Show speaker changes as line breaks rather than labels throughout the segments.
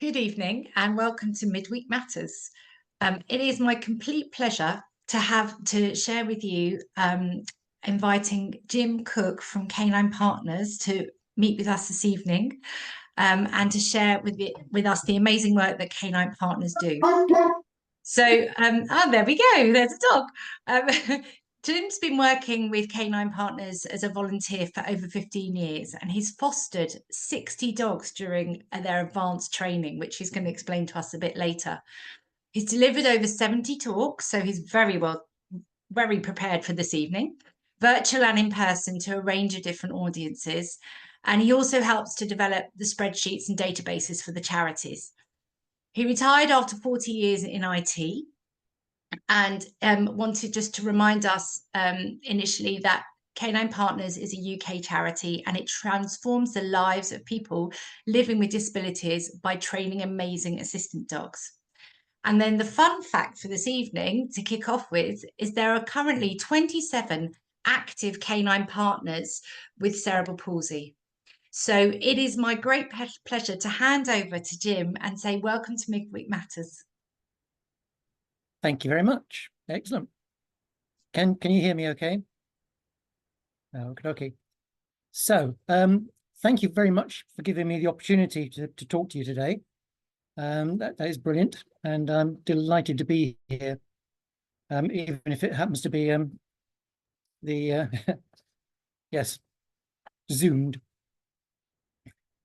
Good evening and welcome to Midweek Matters. It is my complete pleasure to share with you inviting Jim Cook from Canine Partners to meet with us this evening and to share with us the amazing work that Canine Partners do. So, there we go. There's a dog. Jim's been working with Canine Partners as a volunteer for over 15 years, and he's fostered 60 dogs during their advanced training, which he's going to explain to us a bit later. He's delivered over 70 talks, so he's very prepared for this evening, virtual and in person, to a range of different audiences. And he also helps to develop the spreadsheets and databases for the charities. He retired after 40 years in IT and wanted just to remind us initially that Canine Partners is a UK charity and it transforms the lives of people living with disabilities by training amazing assistant dogs. And then the fun fact for this evening to kick off with is there are currently 27 active canine partners with cerebral palsy. So it is my great pleasure to hand over to Jim and say welcome to Midweek Matters.
Thank you very much. Excellent. Can you hear me okay? Okay. So thank you very much for giving me the opportunity to talk to you today. That is brilliant, and I'm delighted to be here, even if it happens to be yes, Zoomed.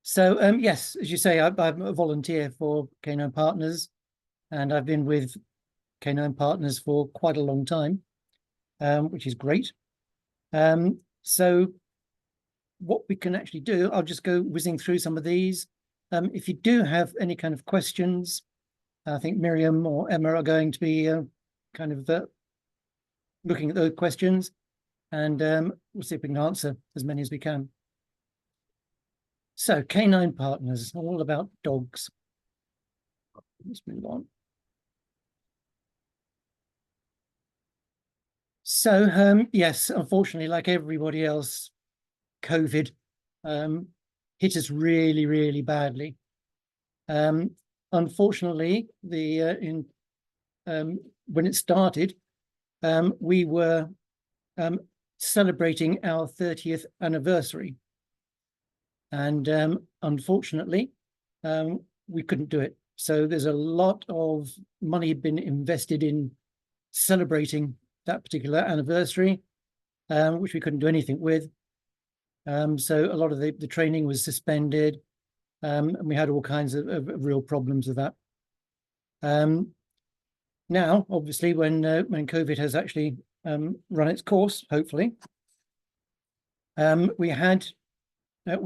So yes, as you say, I'm a volunteer for Canine Partners, and I've been with Canine Partners for quite a long time, which is great. So what we can actually do, I'll just go whizzing through some of these. If you do have any kind of questions, I think Miriam or Emma are going to be looking at those questions, and we'll see if we can answer as many as we can. So Canine Partners, all about dogs. Let's move on. So yes, unfortunately, like everybody else, COVID hit us really, really badly. Unfortunately, when it started, we were celebrating our 30th anniversary, and unfortunately, we couldn't do it. So there's a lot of money been invested in celebrating that particular anniversary, which we couldn't do anything with. So a lot of the training was suspended, and we had all kinds of real problems with that. Now, obviously, when COVID has actually run its course, hopefully, we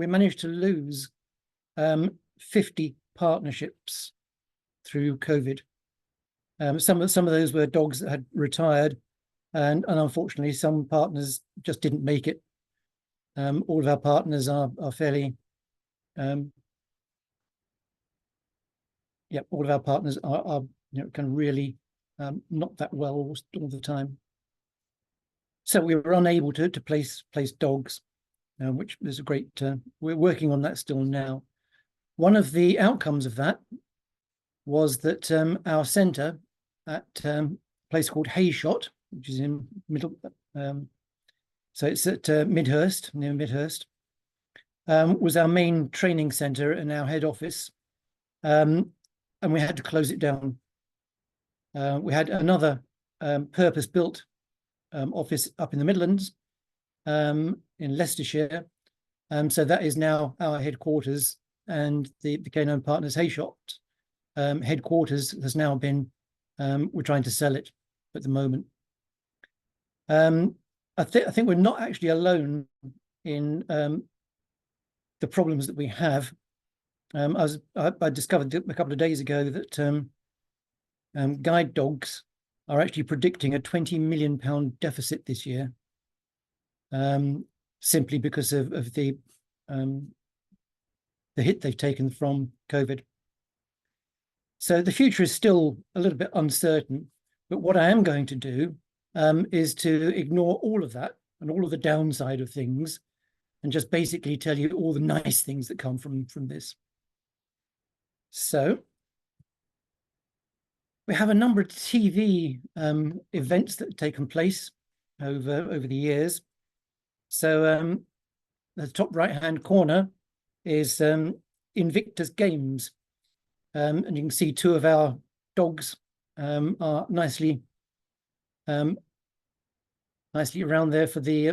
managed to lose 50 partnerships through COVID. Some of those were dogs that had retired, and unfortunately, some partners just didn't make it. All of our partners are fairly, all of our partners are kind of really not that well all the time. So we were unable to place dogs, which is a great. We're working on that still now. One of the outcomes of that was that our centre at a place called Hayshot, which is in middle, so it's at Midhurst, near Midhurst, was our main training centre and our head office, and we had to close it down. We had another purpose-built office up in the Midlands, in Leicestershire, so that is now our headquarters, and the Canine Partners Hayshot headquarters has now been, we're trying to sell it at the moment. I think we're not actually alone in the problems that we have. I discovered a couple of days ago that guide dogs are actually predicting a £20 million deficit this year, simply because of the hit they've taken from COVID. So the future is still a little bit uncertain, but what I am going to do is to ignore all of that and all of the downside of things and just basically tell you all the nice things that come from this. So we have a number of TV events that have taken place over the years. So the top right-hand corner is Invictus Games. And you can see two of our dogs are nicely around there for the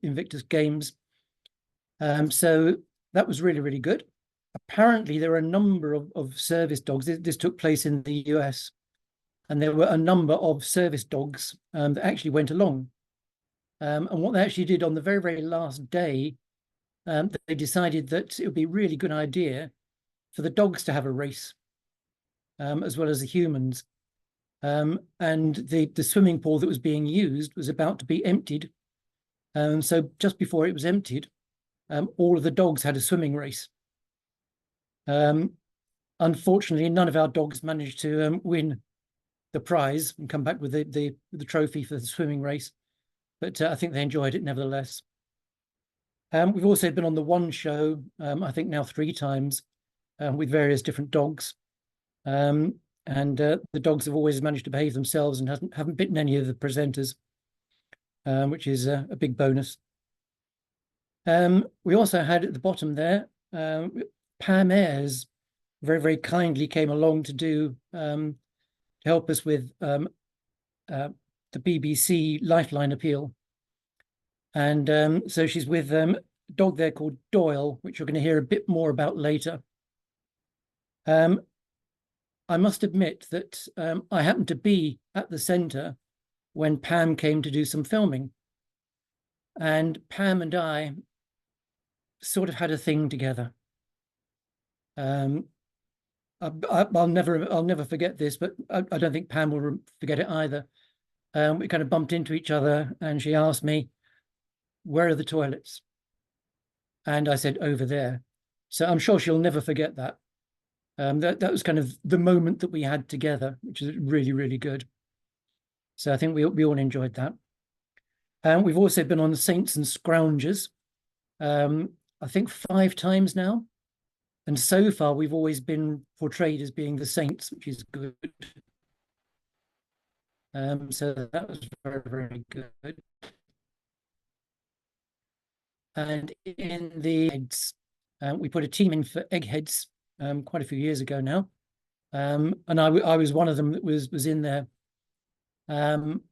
Invictus Games. So that was really, really good. Apparently, there are a number of service dogs. This took place in the US, and there were a number of service dogs that actually went along. And what they actually did on the very, very last day, they decided that it would be a really good idea for the dogs to have a race, as well as the humans. And the swimming pool that was being used was about to be emptied. So just before it was emptied, all of the dogs had a swimming race. Unfortunately, none of our dogs managed to win the prize and come back with the trophy for the swimming race, but I think they enjoyed it nevertheless. We've also been on the One Show, I think now 3 times, with various different dogs. And the dogs have always managed to behave themselves and haven't bitten any of the presenters, which is a big bonus. We also had at the bottom there, Pam Ayres very, very kindly came along to help us with the BBC Lifeline appeal. And so she's with a dog there called Doyle, which you're going to hear a bit more about later. I must admit that I happened to be at the centre when Pam came to do some filming. And Pam and I sort of had a thing together. I'll never forget this, but I don't think Pam will forget it either. We kind of bumped into each other, and she asked me, "Where are the toilets?" And I said, "Over there." So I'm sure she'll never forget that. That was kind of the moment that we had together, which is really, really good. So I think we all enjoyed that. We've also been on the Saints and Scroungers, I think 5 times now. And so far, we've always been portrayed as being the saints, which is good. So that was very, very good. And in the eggs, we put a team in for Eggheads quite a few years ago now. And I was one of them that was in there. And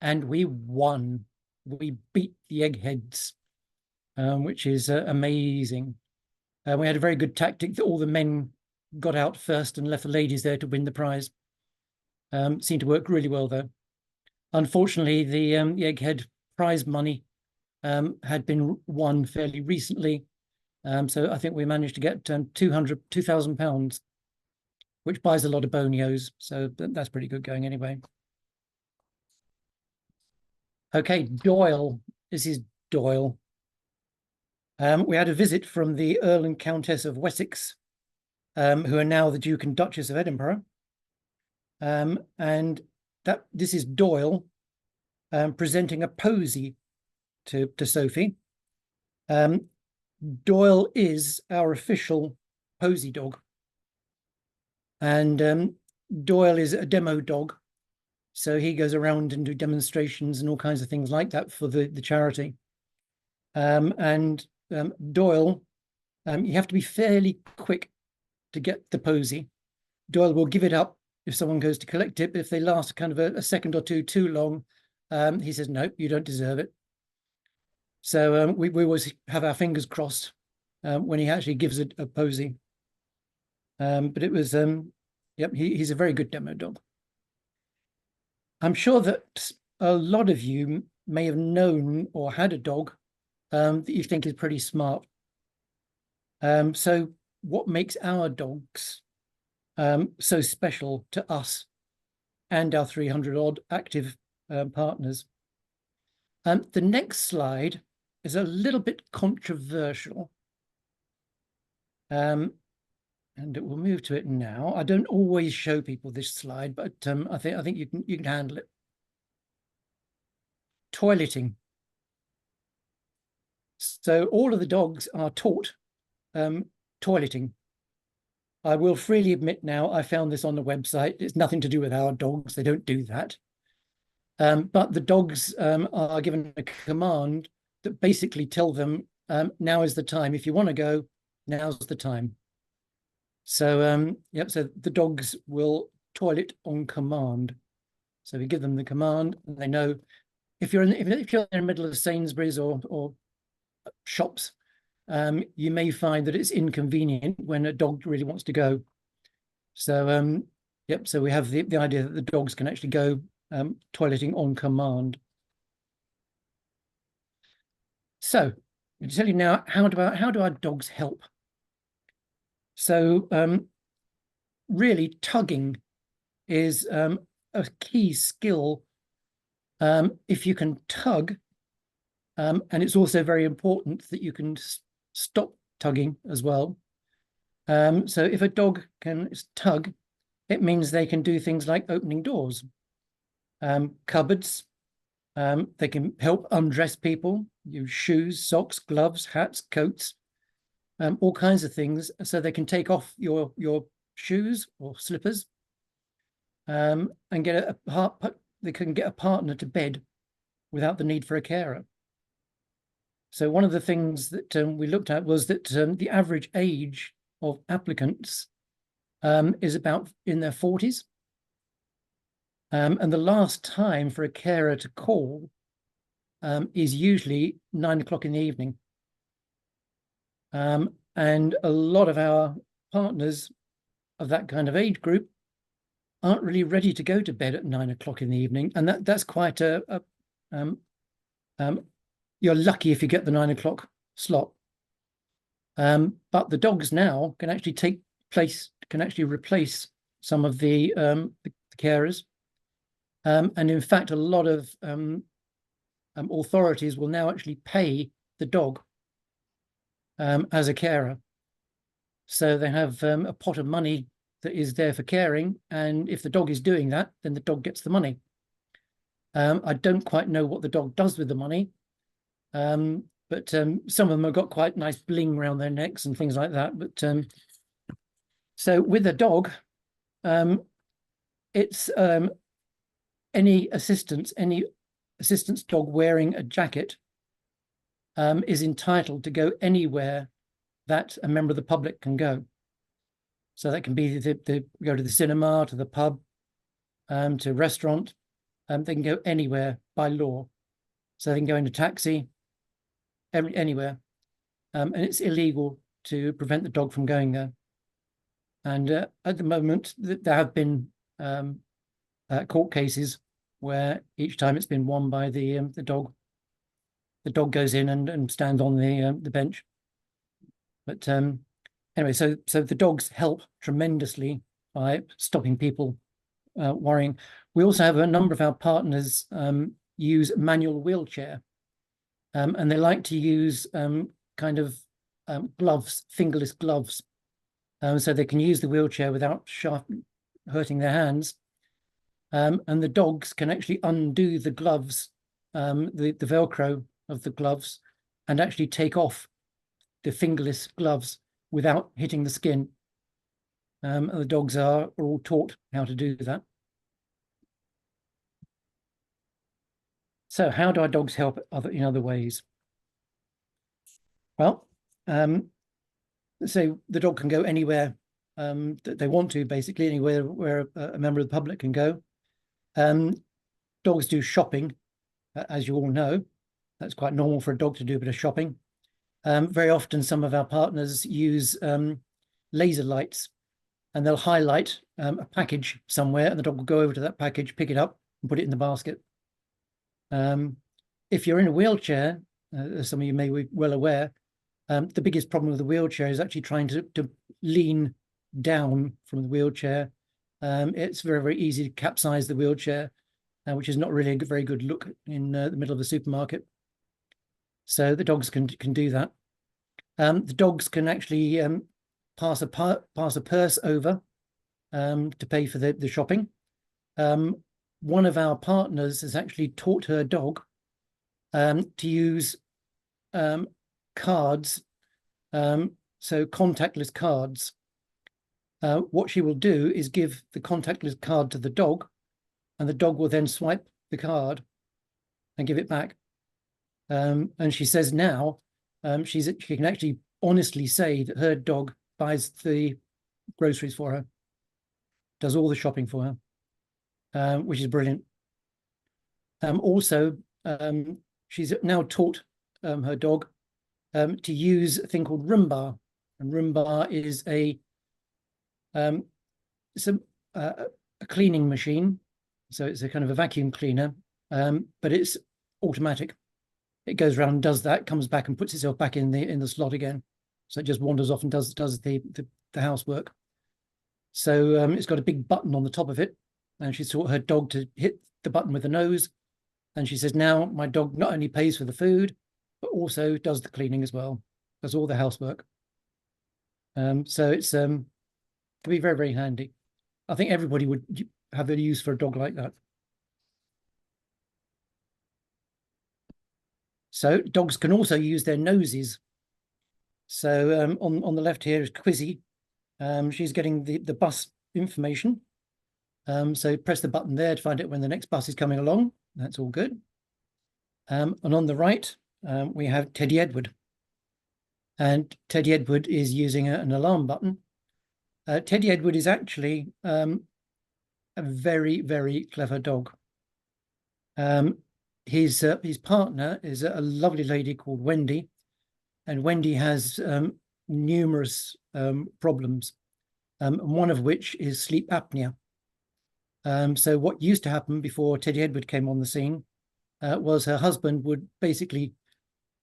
we won. We beat the Eggheads, which is amazing. We had a very good tactic that all the men got out first and left the ladies there to win the prize. Seemed to work really well, though. Unfortunately, the Egghead prize money had been won fairly recently. So I think we managed to get £2,000, which buys a lot of bonios. So that's pretty good going anyway. Okay, Doyle. This is Doyle. We had a visit from the Earl and Countess of Wessex, who are now the Duke and Duchess of Edinburgh. And this is Doyle presenting a posy to Sophie. Doyle is our official posy dog. And Doyle is a demo dog. So he goes around and do demonstrations and all kinds of things like that for the charity. Doyle, you have to be fairly quick to get the posy. Doyle will give it up if someone goes to collect it, but if they last kind of a second or two too long, he says, "No, you don't deserve it." So we always have our fingers crossed when he actually gives it a posy. But it was, yep, he's a very good demo dog. I'm sure that a lot of you may have known or had a dog that you think is pretty smart. So what makes our dogs so special to us and our 300 odd active partners? The next slide is a little bit controversial. And we'll move to it now. I don't always show people this slide, but I think you can handle it. Toileting. So all of the dogs are taught toileting. I will freely admit now, I found this on the website. It's nothing to do with our dogs. They don't do that. But the dogs are given a command that basically tell them, now is the time. If you want to go, now's the time. So, yep, so the dogs will toilet on command. So we give them the command, and they know if you're if you're in the middle of Sainsbury's or shops, you may find that it's inconvenient when a dog really wants to go. So, yep, so we have the idea that the dogs can actually go toileting on command. So, I'll tell you now, how do our dogs help? So, really, tugging is a key skill. If you can tug, and it's also very important that you can stop tugging as well. So if a dog can tug, it means they can do things like opening doors, cupboards. They can help undress people, use shoes, socks, gloves, hats, coats, all kinds of things. So they can take off your shoes or slippers, and get they can get a partner to bed without the need for a carer. So one of the things that we looked at was that the average age of applicants is about in their 40s. And the last time for a carer to call is usually 9 o'clock in the evening. And a lot of our partners of that kind of age group aren't really ready to go to bed at 9 o'clock in the evening. And that's quite you're lucky if you get the 9 o'clock slot. But the dogs now can actually replace some of the carers. And in fact, a lot of authorities will now actually pay the dog as a carer. So they have a pot of money that is there for caring. And if the dog is doing that, then the dog gets the money. I don't quite know what the dog does with the money. But some of them have got quite nice bling around their necks and things like that. But so with a dog, it's any assistance dog wearing a jacket is entitled to go anywhere that a member of the public can go. So that can be they go to the cinema, to the pub, to a restaurant. They can go anywhere by law. So they can go in a taxi, anywhere. And it's illegal to prevent the dog from going there. And at the moment, there have been court cases where each time it's been won by the dog goes in and stands on the bench. But anyway, so the dogs help tremendously by stopping people worrying. We also have a number of our partners use manual wheelchair, and they like to use kind of gloves, fingerless gloves, so they can use the wheelchair without hurting their hands. And the dogs can actually undo the gloves, the Velcro of the gloves, and actually take off the fingerless gloves without hitting the skin. And the dogs are all taught how to do that. So how do our dogs help in other ways? Well, so the dog can go anywhere that they want to, basically anywhere where a member of the public can go. Dogs do shopping, as you all know. That's quite normal for a dog to do a bit of shopping. Very often some of our partners use laser lights, and they'll highlight a package somewhere, and the dog will go over to that package, pick it up and put it in the basket. If you're in a wheelchair, as some of you may be well aware, the biggest problem with the wheelchair is actually trying to lean down from the wheelchair. It's very, very easy to capsize the wheelchair, which is not really a very good look in the middle of the supermarket. So the dogs can do that. The dogs can actually pass a purse over to pay for the shopping. One of our partners has actually taught her dog to use cards, so contactless cards. what she will do is give the contactless card to the dog, and the dog will then swipe the card and give it back. And she says now she can actually honestly say that her dog buys the groceries for her, does all the shopping for her, which is brilliant. Also, she's now taught her dog to use a thing called Roomba, and Roomba is um, it's a cleaning machine, so it's a kind of a vacuum cleaner, but it's automatic. It goes around, does that, comes back and puts itself back in the slot again. So it just wanders off and does the housework. So it's got a big button on the top of it, and she taught her dog to hit the button with the nose. And she says, now my dog not only pays for the food, but also does the cleaning as well, does all the housework. So it's can be very, very handy. I think everybody would have a use for a dog like that. So dogs can also use their noses. So on the left here is Quizzy. She's getting the bus information. So press the button there to find out when the next bus is coming along. That's all good. And on the right, we have Teddy Edward. And Teddy Edward is using an alarm button. Teddy Edward is actually a very, very clever dog. His partner is a lovely lady called Wendy, and Wendy has numerous problems, one of which is sleep apnea. So what used to happen before Teddy Edward came on the scene was her husband would basically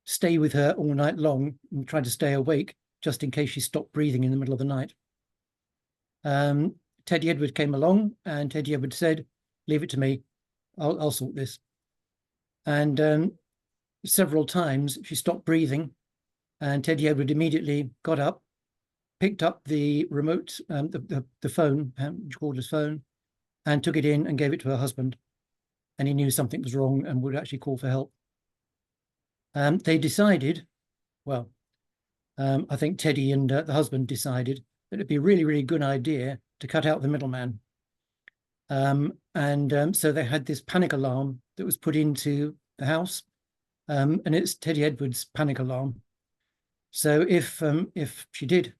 stay with her all night long and try to stay awake just in case she stopped breathing in the middle of the night. Teddy Edward came along, and Teddy Edward said, leave it to me, I'll sort this. And several times she stopped breathing, and Teddy Edward immediately got up, picked up the remote, the phone, cordless phone, and took it in and gave it to her husband. And he knew something was wrong and would actually call for help. They decided, well, I think Teddy and the husband decided that it'd be a really, really good idea to cut out the middleman. So they had this panic alarm that was put into the house, and it's Teddy Edward's panic alarm. So if she did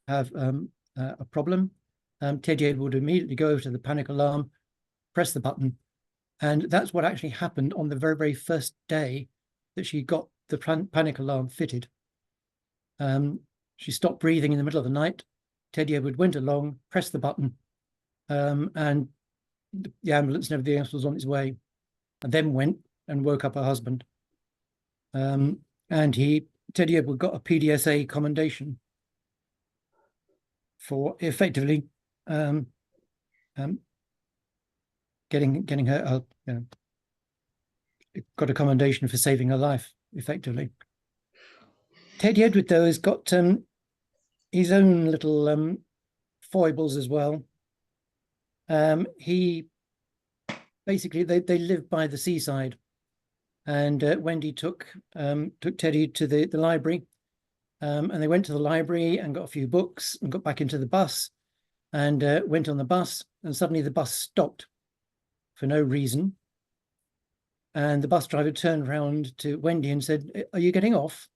have a problem, Teddy Edward would immediately go over to the panic alarm, press the button, and that's what actually happened on the very, very first day that she got the panic alarm fitted. She stopped breathing in the middle of the night. Teddy Edward went along, pressed the button, and the ambulance and everything else was on its way, and then went and woke up her husband. And Teddy Edward got a PDSA commendation for effectively getting her, got a commendation for saving her life, effectively. Teddy Edward, though, has got his own little foibles as well. He basically they live by the seaside, and Wendy took Teddy to the library, and they went to the library and got a few books and got back into the bus, and went on the bus, and suddenly the bus stopped for no reason, and the bus driver turned around to Wendy and said, "Are you getting off?"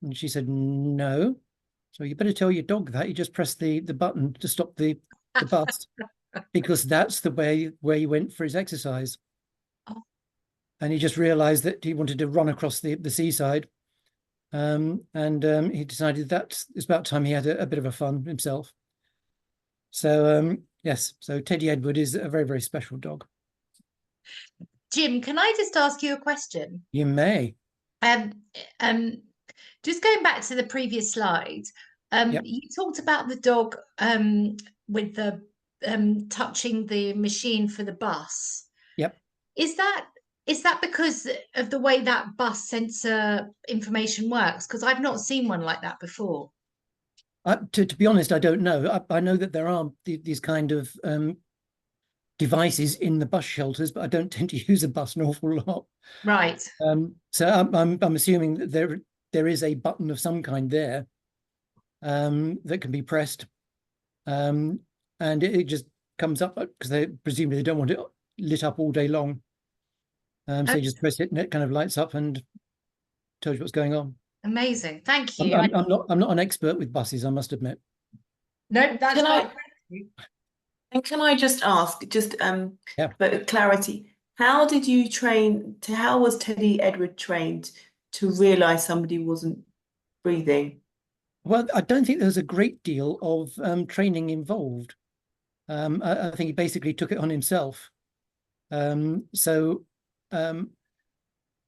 And she said, "No." "So you better tell your dog that you just pressed the button to stop the bus, because that's the way where he went for his exercise."
Oh.
And he just realized that he wanted to run across the seaside. And he decided that it's about time he had a bit of a fun himself. So yes, so Teddy Edward is a very, very special dog.
Jim, can I just ask you a question?
You may.
Um, um, just going back to the previous slide,
Yep.
you talked about the dog with the touching the machine for the bus.
Yep.
Is that because of the way that bus sensor information works? Because I've not seen one like that before.
To be honest, I don't know. I know that there are these kind of devices in the bus shelters, but I don't tend to use a bus an awful lot.
Right.
So I'm assuming that there is a button of some kind there that can be pressed. and it just comes up because they presumably they don't want it lit up all day long. So you just press it and it kind of lights up and tells you what's going on.
Amazing. Thank
I'm,
you.
I'm, I'm not I'm not an expert with buses, I must admit.
No, that's
Can
fine.
I
Thank you.
and can I just ask, just
Yeah.
for clarity, how was Teddy Edward trained to realize somebody wasn't breathing?
Well, I don't think there's a great deal of training involved. I think he basically took it on himself. So um,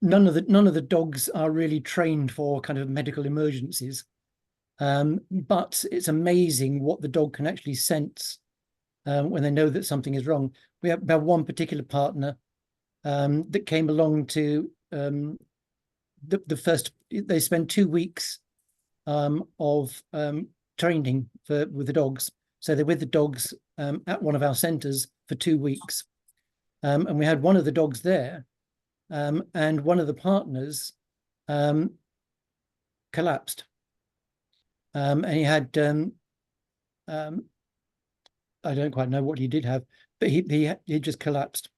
none of the dogs are really trained for kind of medical emergencies. But it's amazing what the dog can actually sense when they know that something is wrong. We have about one particular partner that came along to the first. They spent 2 weeks of training with the dogs. So they're with the dogs at one of our centres for 2 weeks, and we had one of the dogs there, and one of the partners collapsed, and he had I don't quite know what he did have, but he just collapsed,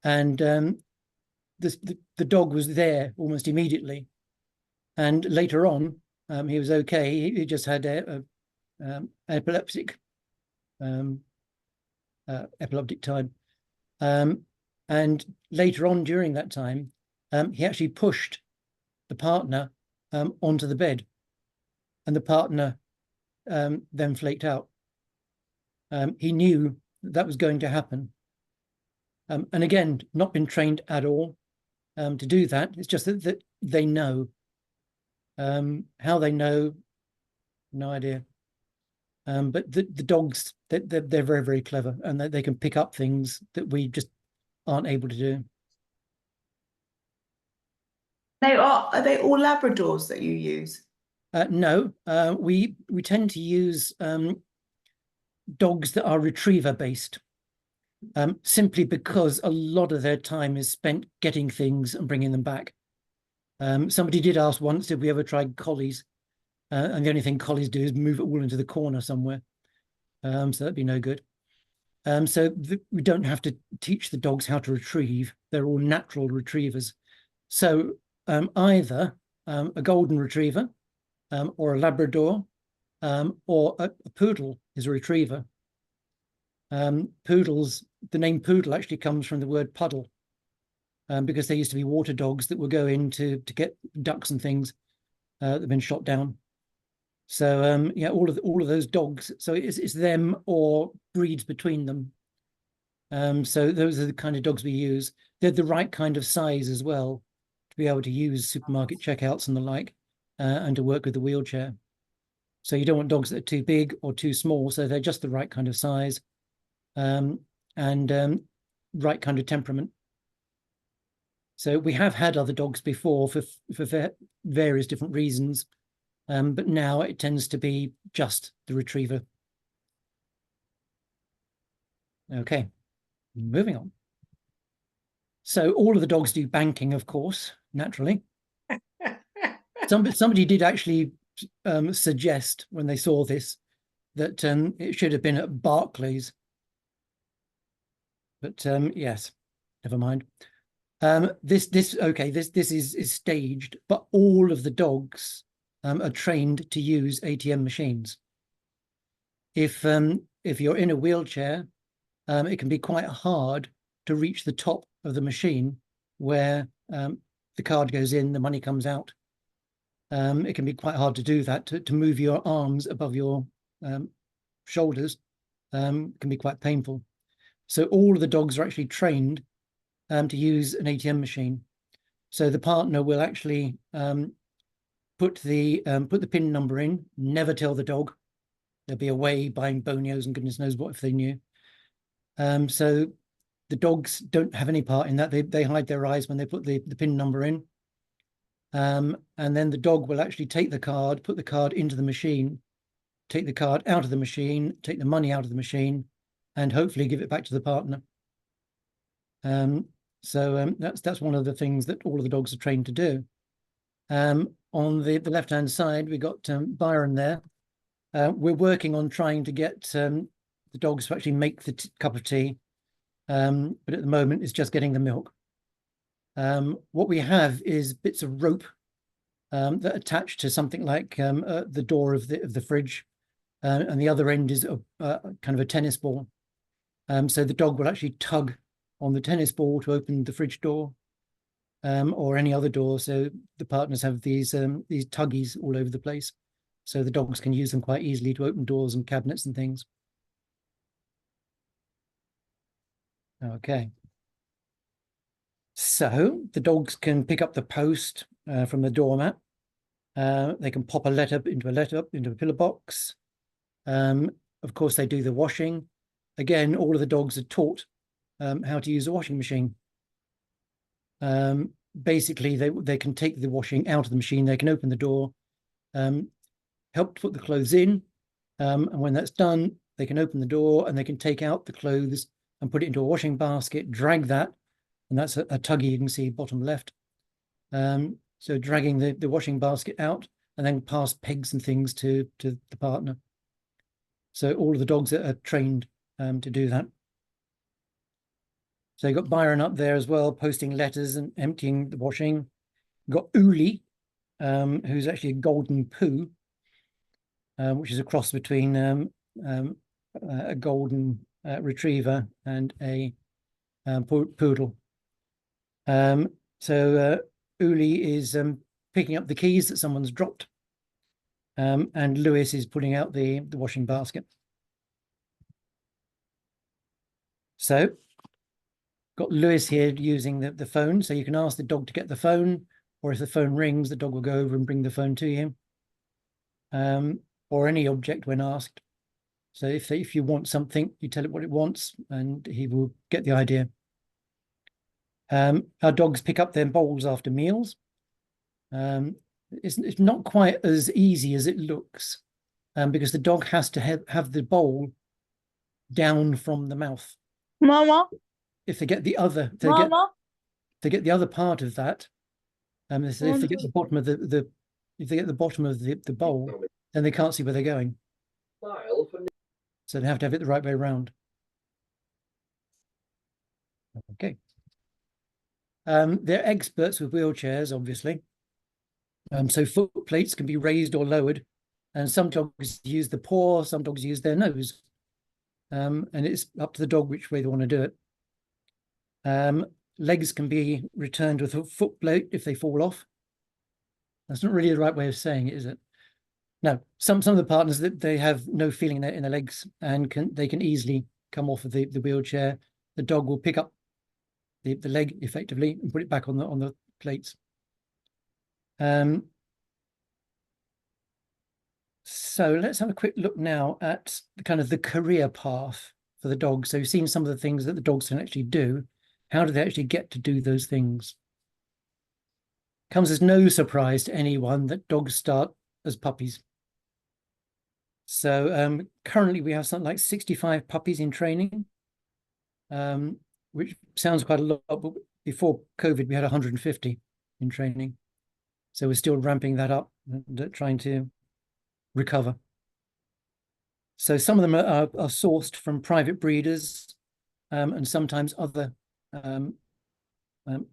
and the dog was there almost immediately, and later on he was okay. He just had epileptic epileptic time, and later on during that time, he actually pushed the partner onto the bed, and the partner then flaked out. He knew that was going to happen. And again, not been trained at all to do that. It's just that they know. How they know, no idea. But the dogs, they're very, very clever, and they can pick up things that we just aren't able to do.
Are they all Labradors that you use?
No, we tend to use dogs that are retriever based, simply because a lot of their time is spent getting things and bringing them back. Somebody did ask once, did we ever try collies? And the only thing collies do is move it all into the corner somewhere. So that'd be no good. We don't have to teach the dogs how to retrieve. They're all natural retrievers. So either a golden retriever or a Labrador or a poodle is a retriever. Poodles, the name poodle actually comes from the word puddle, because there used to be water dogs that would go in to get ducks and things that have been shot down. So yeah, all of those dogs. So it's them or breeds between them. So those are the kind of dogs we use. They're the right kind of size as well to be able to use supermarket checkouts and the like, and to work with the wheelchair. So you don't want dogs that are too big or too small. So they're just the right kind of size, and right kind of temperament. So we have had other dogs before for various different reasons, but now it tends to be just the retriever. Okay, moving on. So all of the dogs do banking, of course, naturally. Somebody did actually suggest when they saw this that it should have been at Barclays. But yes, never mind. This is staged, but all of the dogs are trained to use ATM machines. If you're in a wheelchair, it can be quite hard to reach the top of the machine where the card goes in, the money comes out. It can be quite hard to do that, to move your arms above your shoulders can be quite painful. So all of the dogs are actually trained to use an ATM machine. So the partner will actually put the PIN number in, never tell the dog. They'll be away buying bonios and goodness knows what if they knew. So the dogs don't have any part in that. They hide their eyes when they put the PIN number in. And then the dog will actually take the card, put the card into the machine, take the card out of the machine, take the money out of the machine, and hopefully give it back to the partner. So that's one of the things that all of the dogs are trained to do. On the left-hand side, we got Byron there. We're working on trying to get the dogs to actually make the cup of tea, but at the moment it's just getting the milk. What we have is bits of rope that attach to something like the door of the fridge, and the other end is a kind of a tennis ball. So the dog will actually tug on the tennis ball to open the fridge door, or any other door. So the partners have these tuggies all over the place, so the dogs can use them quite easily to open doors and cabinets and things. Okay. So the dogs can pick up the post from the doormat. They can pop a letter into a pillar box. Of course, they do the washing. Again, all of the dogs are taught how to use a washing machine. Basically, they can take the washing out of the machine. They can open the door, help to put the clothes in, and when that's done, they can open the door and they can take out the clothes and put it into a washing basket, drag that, and that's a tuggy you can see bottom left. So dragging the washing basket out and then pass pegs and things to the partner. So all of the dogs are trained to do that. So you've got Byron up there as well, posting letters and emptying the washing. You've got Uli, who's actually a golden poo, which is a cross between a golden retriever and a poodle. So Uli is picking up the keys that someone's dropped, and Lewis is putting out the washing basket. So got Lewis here using the phone, so you can ask the dog to get the phone, or if the phone rings, the dog will go over and bring the phone to you, or any object when asked. So if you want something, you tell it what it wants, and he will get the idea. Our dogs pick up their bowls after meals. It's not quite as easy as it looks, because the dog has to have the bowl down from the mouth.
Mama,
If they get the other,
Mama,
they get the other part of that. If they get the bottom of if they get the bottom of the bowl, then they can't see where they're going. So they have to have it the right way around. Okay. They're experts with wheelchairs, obviously. So foot plates can be raised or lowered, and some dogs use the paw, some dogs use their nose. And it's up to the dog which way they want to do it. Legs can be returned with a foot plate if they fall off. That's not really the right way of saying it, is it? No, some of the partners, that they have no feeling in their legs, and they can easily come off of the wheelchair. The dog will pick up the leg effectively and put it back on the plates. So let's have a quick look now at the career path for the dog. So you've seen some of the things that the dogs can actually do. How do they actually get to do those things? Comes as no surprise to anyone that dogs start as puppies. So currently we have something like 65 puppies in training, which sounds quite a lot, but before COVID we had 150 in training. So we're still ramping that up and trying to recover. So some of them are sourced from private breeders, and sometimes other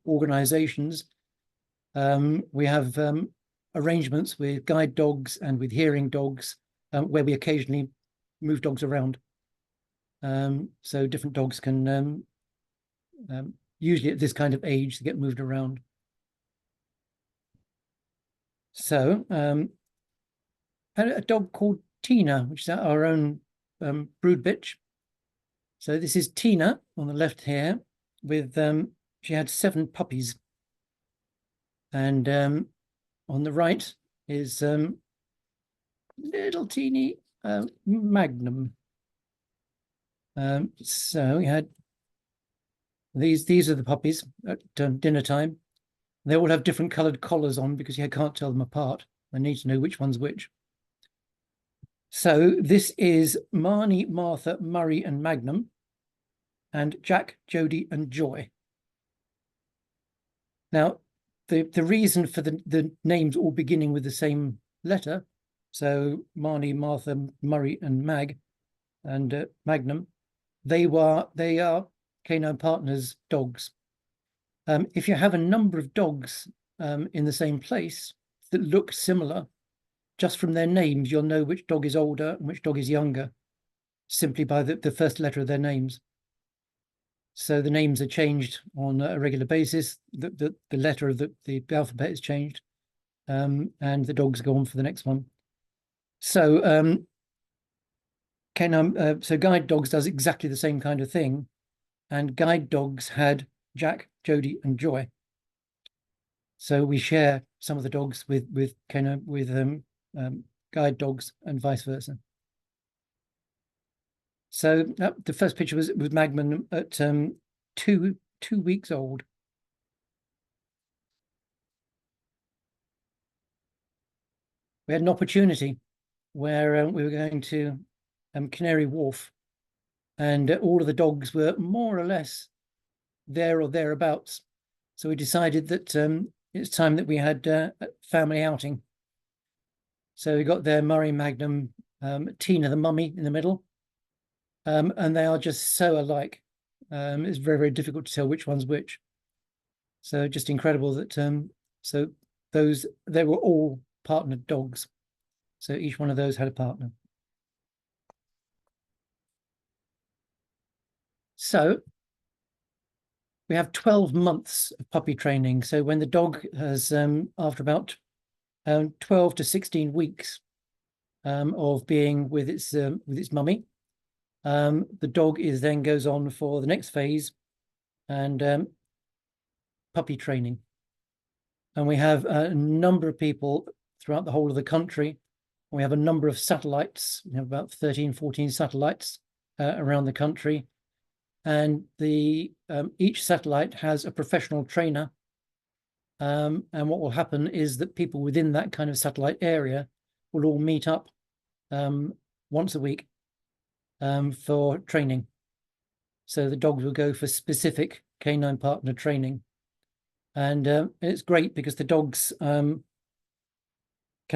organizations. We have arrangements with guide dogs and with hearing dogs, where we occasionally move dogs around. So different dogs can, usually at this kind of age, they get moved around. So a dog called Tina, which is our own brood bitch. So this is Tina on the left here, with she had 7 puppies, and on the right is little teeny Magnum. So we had these are the puppies at dinner time. They all have different coloured collars on because you can't tell them apart. I need to know which one's which. So this is Marnie, Martha, Murray, and Magnum, and Jack, Jody, and Joy. Now, the reason for the names all beginning with the same letter So Marnie, Martha, Murray, and Mag, and Magnum, they are Canine Partners dogs. If you have a number of dogs in the same place that look similar, just from their names, you'll know which dog is older and which dog is younger, simply by the first letter of their names. So the names are changed on a regular basis. The letter of the alphabet is changed, and the dogs go on for the next one. So so Guide Dogs does exactly the same kind of thing, and Guide Dogs had Jack, Jody, and Joy. So we share some of the dogs with Guide Dogs and vice versa. So the first picture was Magnum at 2 weeks old. We had an opportunity where we were going to Canary Wharf, and all of the dogs were more or less there or thereabouts. So we decided that it's time that we had a family outing. So we got there, Murray, Magnum, Tina the mummy in the middle, and they are just so alike. It's very, very difficult to tell which one's which. So just incredible that they were all partnered dogs. So each one of those had a partner. So we have 12 months of puppy training. So when the dog has, after about 12 to 16 weeks of being with its mummy, the dog then goes on for the next phase and puppy training. And we have a number of people throughout the whole of the country. We have a number of satellites. We have about 13, 14 satellites around the country. And each satellite has a professional trainer. And what will happen is that people within that kind of satellite area will all meet up once a week for training. So the dogs will go for specific canine partner training. And it's great because the dogs can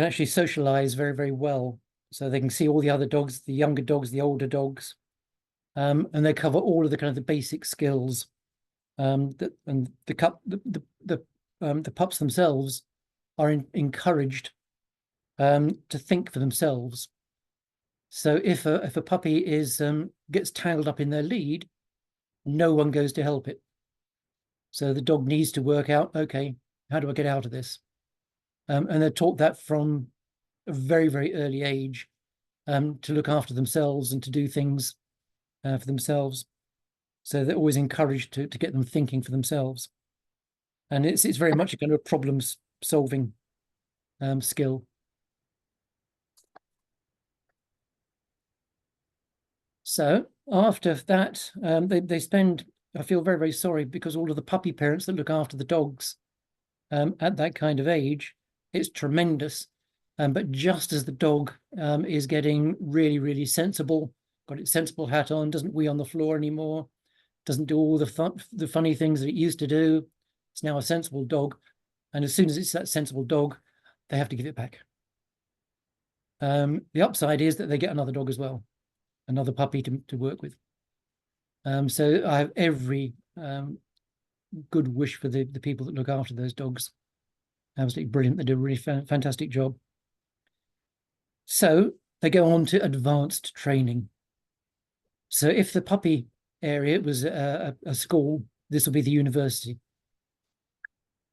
actually socialize very, very well. So they can see all the other dogs, the younger dogs, the older dogs, and they cover all of the kind of the basic skills. And the pups themselves are encouraged to think for themselves. So if a puppy gets tangled up in their lead, no one goes to help it. So the dog needs to work out, okay, how do I get out of this? And they're taught that from a very, very early age to look after themselves and to do things for themselves. So they're always encouraged to get them thinking for themselves. And it's very much a kind of problem-solving skill. So after that, they spend, I feel very, very sorry because all of the puppy parents that look after the dogs at that kind of age, it's tremendous. But just as the dog is getting really, really sensible, got its sensible hat on, doesn't wee on the floor anymore, doesn't do all the funny things that it used to do, it's now a sensible dog. And as soon as it's that sensible dog, they have to give it back. The upside is that they get another dog as well, another puppy to work with. So I have every good wish for the people that look after those dogs. Absolutely brilliant. They do a really fantastic job. So they go on to advanced training. So if the puppy area was a school, this will be the university.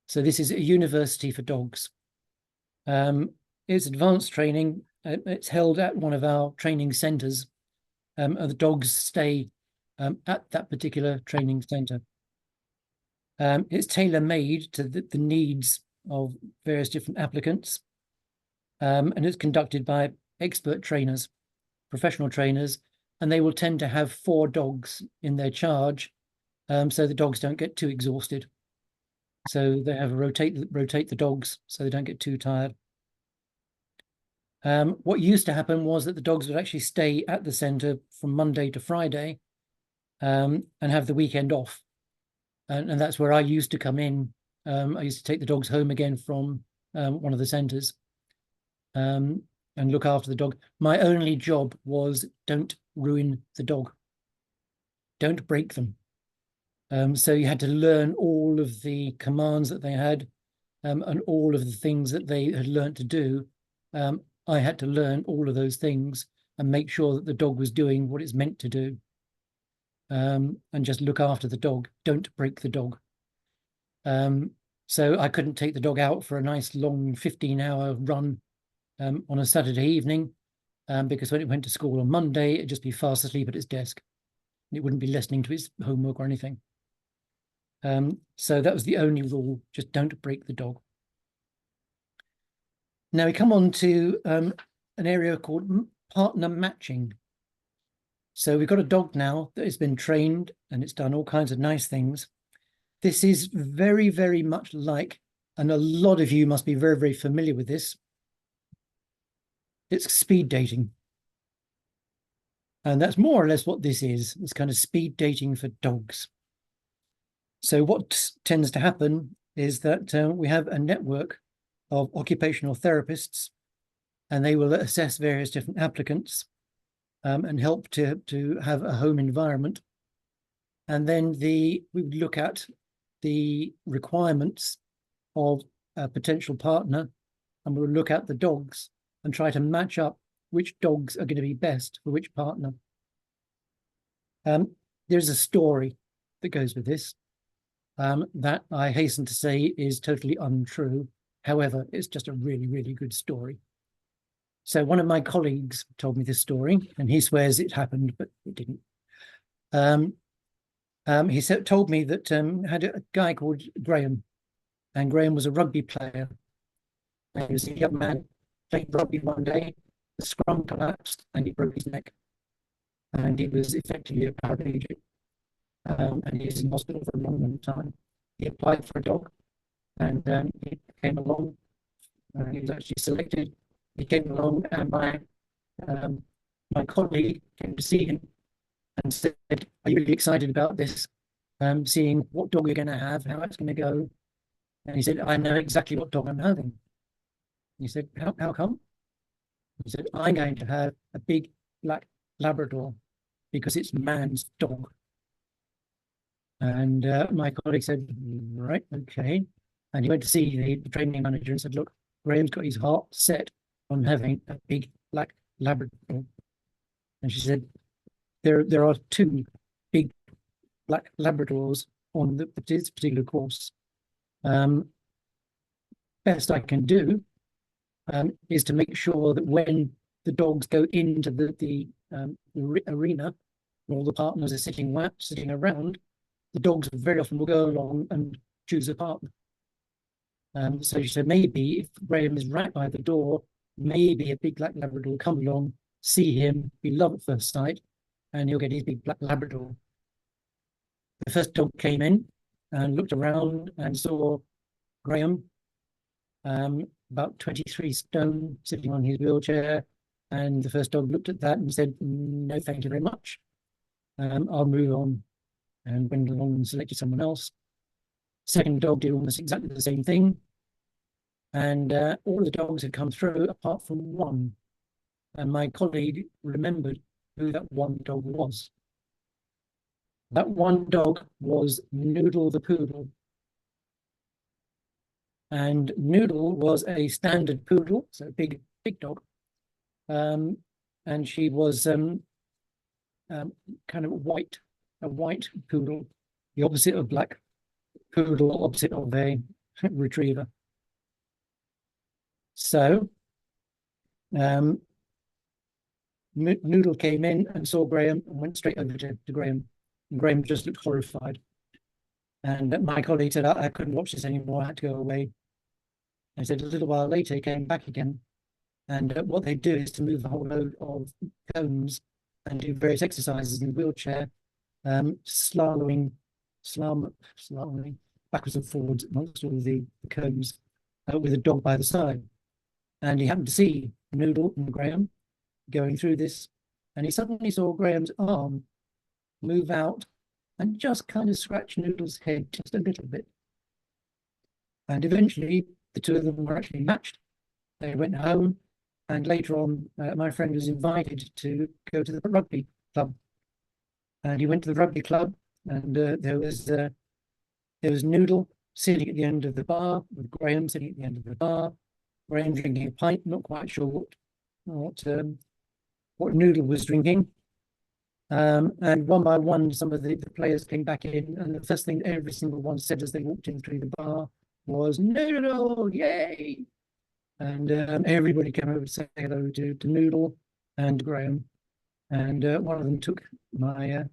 So this is a university for dogs. It's advanced training. It's held at one of our training centres. And the dogs stay at that particular training centre. It's tailor-made to the needs of various different applicants. And it's conducted by expert trainers, professional trainers, and they will tend to have 4 dogs in their charge, so the dogs don't get too exhausted. So they have to rotate the dogs so they don't get too tired. What used to happen was that the dogs would actually stay at the centre from Monday to Friday and have the weekend off. And that's where I used to come in. I used to take the dogs home again from one of the centres. and look after the dog. My only job was don't ruin the dog. Don't break them. So you had to learn all of the commands that they had, and all of the things that they had learned to do. I had to learn all of those things and make sure that the dog was doing what it's meant to do. And just look after the dog. Don't break the dog. So I couldn't take the dog out for a nice long 15-hour run on a Saturday evening, because when it went to school on Monday, it'd just be fast asleep at its desk. It wouldn't be listening to its homework or anything. So that was the only rule, just don't break the dog. Now we come on to an area called partner matching. So we've got a dog now that has been trained and it's done all kinds of nice things. This is very, very much like, and a lot of you must be very, very familiar with this, it's speed dating. And that's more or less what this is. It's kind of speed dating for dogs. So what tends to happen is that we have a network of occupational therapists, and they will assess various different applicants and help to have a home environment. And then we would look at the requirements of a potential partner, and we'll look at the dogs and try to match up which dogs are going to be best for which partner. There's a story that goes with this that I hasten to say is totally untrue. However, it's just a really, really good story. So one of my colleagues told me this story, and he swears it happened, but it didn't. He told me that had a guy called Graham, and Graham was a rugby player. And he was a young man playing rugby one day, the scrum collapsed, and he broke his neck. And he was effectively a paraplegic. And he was in hospital for a long, long time. He applied for a dog, and he came along. He was actually selected. He came along, and my colleague came to see him and said, "Are you really excited about this? Seeing what dog you're going to have, how it's going to go?" And he said, "I know exactly what dog I'm having." He said, "How come?" He said, "I'm going to have a big black Labrador because it's man's dog." And my colleague said, "Right, okay." And he went to see the training manager and said, "Look, Graham's got his heart set on having a big black Labrador." And she said, there are two big black Labradors on this particular course. Best I can do is to make sure that when the dogs go into the arena, where all the partners are sitting around, the dogs very often will go along and choose a partner. So she said, maybe if Graham is right by the door, maybe a big black Labrador will come along, see him, be love at first sight, and he'll get his big black Labrador. The first dog came in and looked around and saw Graham, about 23 stone, sitting on his wheelchair. And the first dog looked at that and said, "No, thank you very much. I'll move on," and went along and selected someone else. Second dog did almost exactly the same thing. And all the dogs had come through apart from one. And my colleague remembered who that one dog was. That one dog was Noodle the poodle. And Noodle was a standard poodle, so a big dog. And she was kind of a white poodle, the opposite of black poodle, opposite of a retriever. So Noodle came in and saw Graham and went straight over to Graham. And Graham just looked horrified. And my colleague said, I couldn't watch this anymore, I had to go away. I said, a little while later, he came back again. And what they do is to move a whole load of cones and do various exercises in the wheelchair, slaloming backwards and forwards amongst all the cones with a dog by the side. And he happened to see Noodle and Graham going through this, and he suddenly saw Graham's arm move out and just kind of scratch Noodle's head just a little bit. And eventually the two of them were actually matched. They went home And later on, my friend was invited to go to the rugby club. And he went to the rugby club, and there was Noodle sitting at the end of the bar, with Graham sitting at the end of the bar. Graham drinking a pint, not quite sure what Noodle was drinking. And one by one, some of the players came back in, and the first thing every single one said as they walked in through the bar was "Noodle, yay!" And everybody came over to say hello to Noodle and Graham. And one of them took my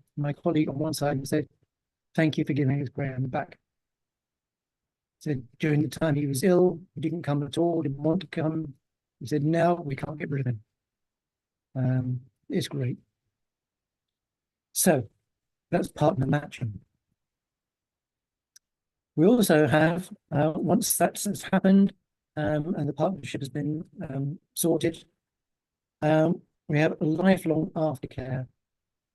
colleague on one side and said, "Thank you for giving us Graham back." Said during the time he was ill, he didn't come at all, didn't want to come. He said, "Now we can't get rid of him." It's great. So that's partner matching. We also have, once that's happened and the partnership has been sorted, we have a lifelong aftercare.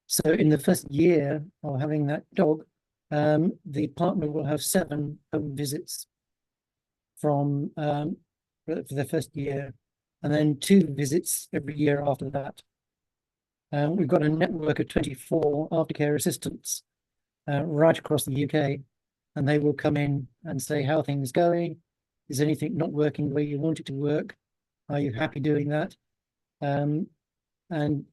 So in the first year of having that dog, the partner will have 7 home visits for the first year, and then 2 visits every year after that. We've got a network of 24 aftercare assistants right across the UK, and they will come in and say, "How are things going? Is anything not working the way you want it to work? Are you happy doing that?" And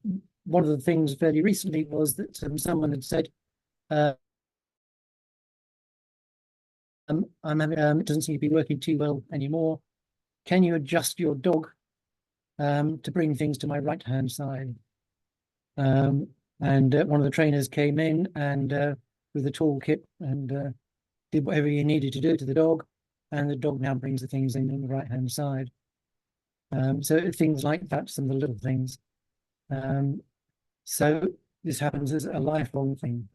one of the things fairly recently was that someone had said, it doesn't seem to be working too well anymore. Can you adjust your dog to bring things to my right-hand side? And one of the trainers came in and with a toolkit and did whatever he needed to do to the dog, and the dog now brings the things in on the right-hand side. So things like that, some of the little things. So this happens as a lifelong thing.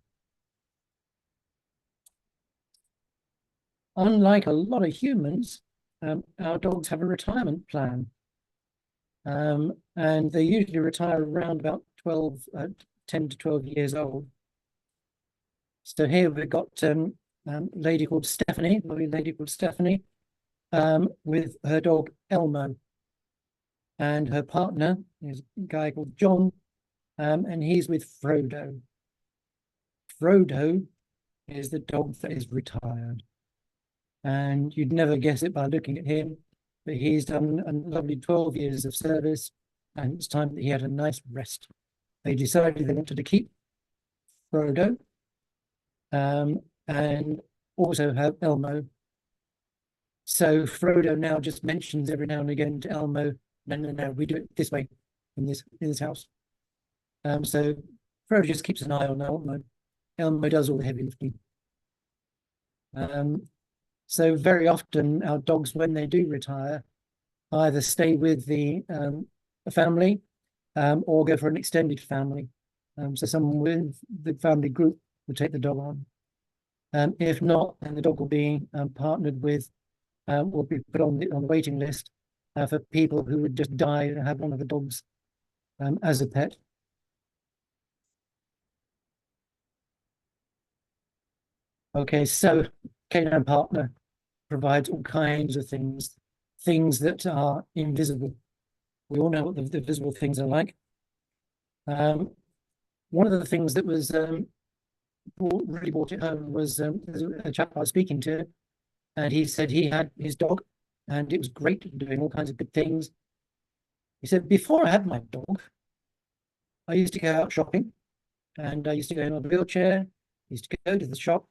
Unlike a lot of humans, our dogs have a retirement plan. And they usually retire around about 10 to 12 years old. So here we've got a lady called Stephanie, lovely lady called Stephanie, with her dog Elmo. And her partner is a guy called John, and he's with Frodo. Frodo is the dog that is retired. And you'd never guess it by looking at him, but he's done a lovely 12 years of service, and it's time that he had a nice rest. They decided they wanted to keep Frodo and also have Elmo. So Frodo now just mentions every now and again to Elmo, no, we do it this way in this house. So Frodo just keeps an eye on Elmo. Elmo does all the heavy lifting. So very often our dogs, when they do retire, either stay with the family or go for an extended family. So someone with the family group will take the dog on. If not, then the dog will be partnered with, will be put on the waiting list for people who would just die and have one of the dogs as a pet. Okay, so Canine Partner provides all kinds of things that are invisible. We all know what the visible things are like. One of the things that was really brought it home was a chap I was speaking to, and he said he had his dog, and it was great, doing all kinds of good things. He said, before I had my dog, I used to go out shopping, and I used to go in on a wheelchair, used to go to the shop,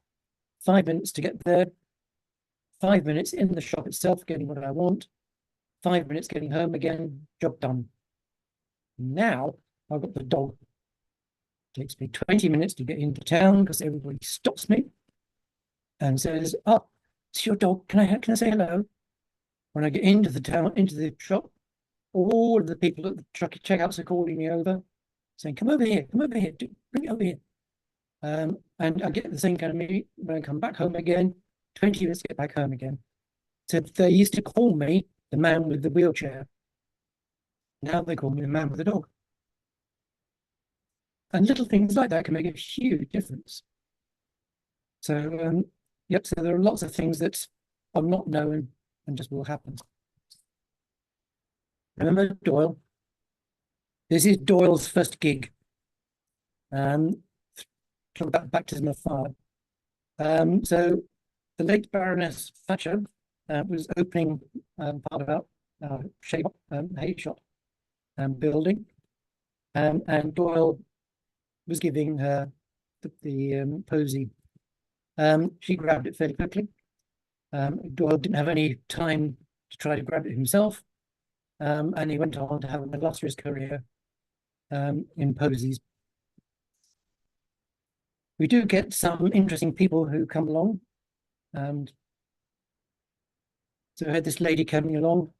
5 minutes to get there, 5 minutes in the shop itself, getting what I want, 5 minutes getting home again, job done. Now I've got the dog. It takes me 20 minutes to get into town because everybody stops me and says, "Oh, it's your dog. Can I say hello?" When I get into the town, into the shop, all of the people at the checkouts are calling me over, saying, come over here, bring it over here. And I get the same kind of meeting when I come back home again, 20 minutes to get back home again. So they used to call me the man with the wheelchair. Now they call me the man with the dog. And little things like that can make a huge difference. So, yep, so there are lots of things that are not known and just will happen. Remember Doyle? This is Doyle's first gig. Talk about baptism of fire. So the late Baroness Thatcher was opening part of our hay shop building, and Doyle was giving her the posy. She grabbed it fairly quickly. Doyle didn't have any time to try to grab it himself, and he went on to have an illustrious career in posies. We do get some interesting people who come along. So I had this lady coming along.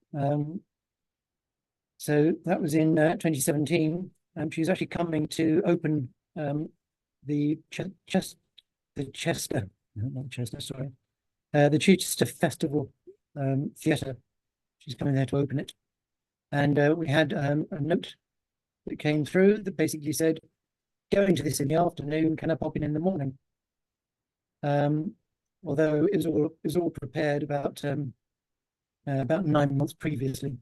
So that was in 2017. She was actually coming to open the Chichester Festival Theatre. She's coming there to open it. And we had a note that came through that basically said, going to this in the afternoon, can I pop in the morning? Although it was all prepared about 9 months previously.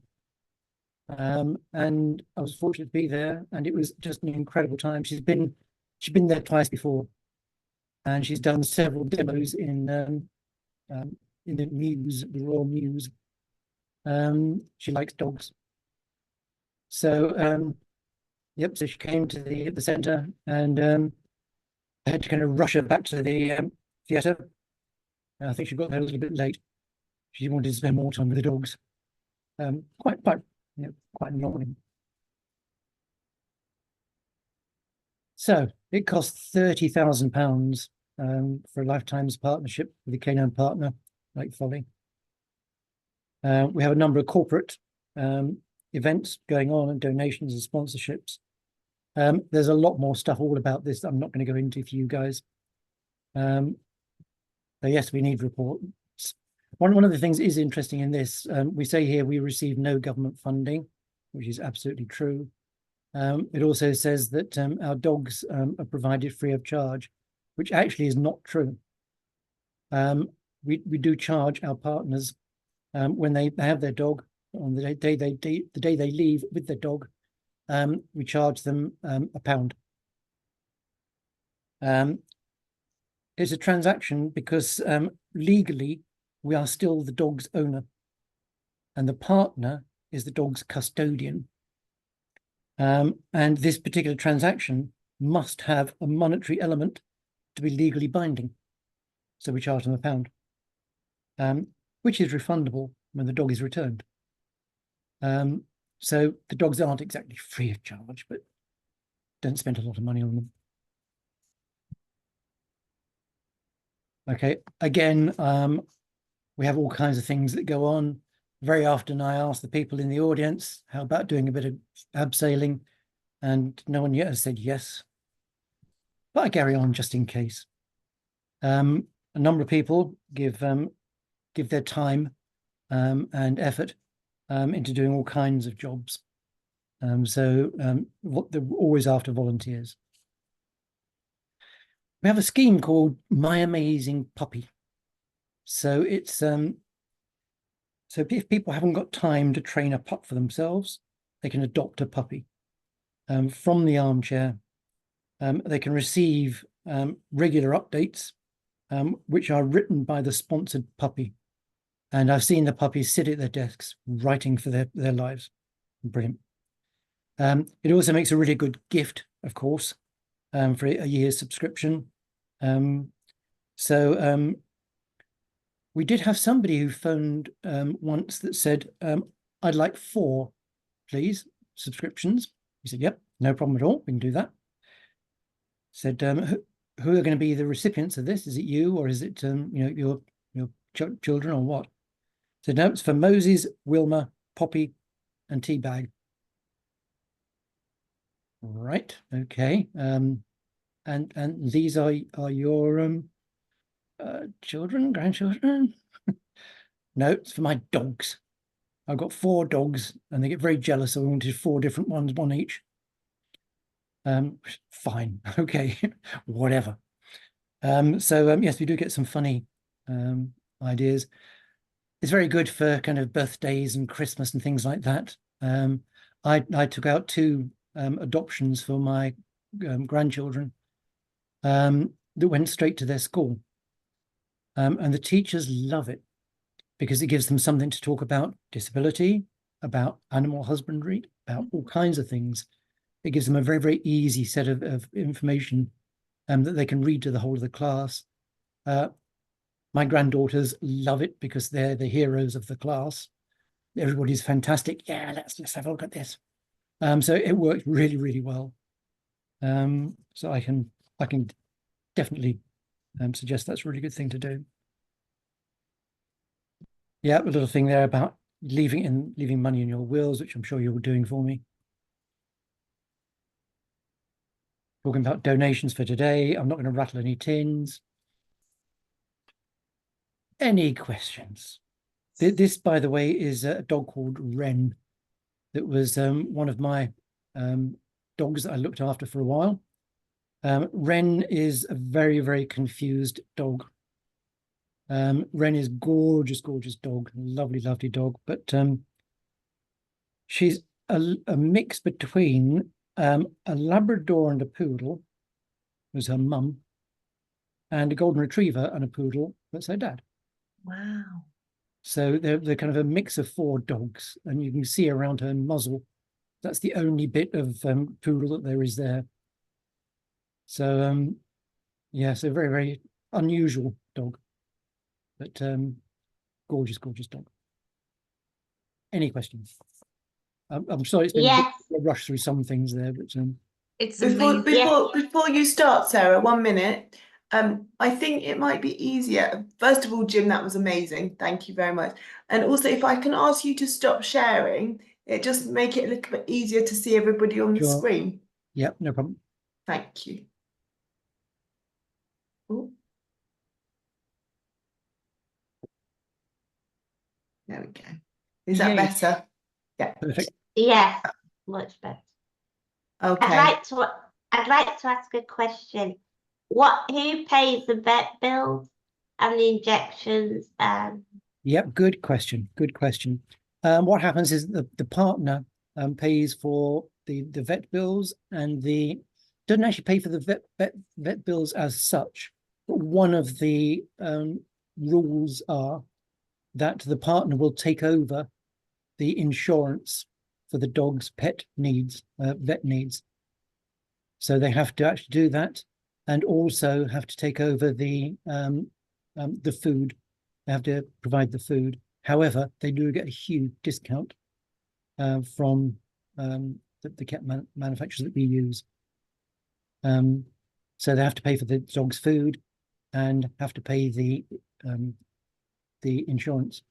And I was fortunate to be there, and it was just an incredible time. She's been there twice before, and she's done several demos in the Royal Mews. She likes dogs. So yep, so she came to the centre, and I had to kind of rush her back to the theatre. I think she got there a little bit late. She wanted to spend more time with the dogs. Quite annoying. So it cost £30,000 for a lifetime's partnership with a canine partner like Folly. We have a number of corporate events going on, and donations and sponsorships. There's a lot more stuff all about this that I'm not going to go into for you guys. So yes, we need reports. One of the things is interesting in this, we say here we receive no government funding, which is absolutely true. It also says that our dogs are provided free of charge, which actually is not true. We do charge our partners when they have their dog on the day they leave with their dog. We charge them £1. It's a transaction because legally we are still the dog's owner, and the partner is the dog's custodian. And this particular transaction must have a monetary element to be legally binding. So we charge them £1, which is refundable when the dog is returned. So the dogs aren't exactly free of charge, but don't spend a lot of money on them. Okay, again, we have all kinds of things that go on. Very often I ask the people in the audience, how about doing a bit of abseiling? And no one yet has said yes. But I carry on just in case. A number of people give their time and effort into doing all kinds of jobs. So they're always after volunteers. We have a scheme called My Amazing Puppy. So it's so if people haven't got time to train a pup for themselves, they can adopt a puppy from the armchair. They can receive regular updates, which are written by the sponsored puppy. And I've seen the puppies sit at their desks writing for their lives. Brilliant. It also makes a really good gift, of course, for a year's subscription. We did have somebody who phoned once that said, I'd like 4, please, subscriptions. We said, yep, no problem at all. We can do that. Said, who are going to be the recipients of this? Is it you, or is it your children, or what? Said, no, it's for Moses, Wilma, Poppy, and Teabag. Right. Okay. And these are your children, grandchildren? No, it's for my dogs. I've got 4 dogs, and they get very jealous, so I wanted 4 different ones, one each. Fine. Okay. Whatever. Yes, we do get some funny ideas. It's very good for kind of birthdays and Christmas and things like that. I took out two adoptions for my grandchildren that went straight to their school. And the teachers love it because it gives them something to talk about disability, about animal husbandry, about all kinds of things. It gives them a very, very easy set of information that they can read to the whole of the class. My granddaughters love it because they're the heroes of the class. Everybody's fantastic. Yeah, let's have a look at this. So it worked really, really well. So I can definitely suggest that's a really good thing to do. Yeah, a little thing there about leaving money in your wills, which I'm sure you're doing for me. Talking about donations for today. I'm not going to rattle any tins. Any questions? This, by the way, is a dog called Wren. That was one of my dogs that I looked after for a while. Wren is a very, very confused dog. Wren is gorgeous, gorgeous dog, lovely, lovely dog. But she's a mix between a Labrador and a poodle, who's her mum, and a golden retriever and a poodle, that's her dad.
Wow.
So they're kind of a mix of four dogs, and you can see around her muzzle, that's the only bit of poodle that there is there. So yeah, so very, very unusual dog, but gorgeous, gorgeous dog. Any questions? I'm sorry, it's been a bit rush through some things there, but
It's
Before
amazing.
before you start, Sarah, 1 minute. I think it might be easier. First of all, Jim, that was amazing. Thank you very much. And also, if I can ask you to stop sharing, it just make it a little bit easier to see everybody on the
sure.
screen.
Yeah, no problem.
Thank you. Ooh. There we go. Is that
Yay.
better? Yeah.
Perfect.
Yes, much better.
Okay.
I'd like to ask a question. Who pays the vet bills and the injections?
Yep, good question. Good question. What happens is the partner pays for the vet bills, and doesn't actually pay for the vet bills as such. But one of the rules are that the partner will take over the insurance for the dog's vet needs. So they have to actually do that, and also have to take over the food. They have to provide the food. However, they do get a huge discount from the cat manufacturers that we use. So they have to pay for the dog's food and have to pay the insurance.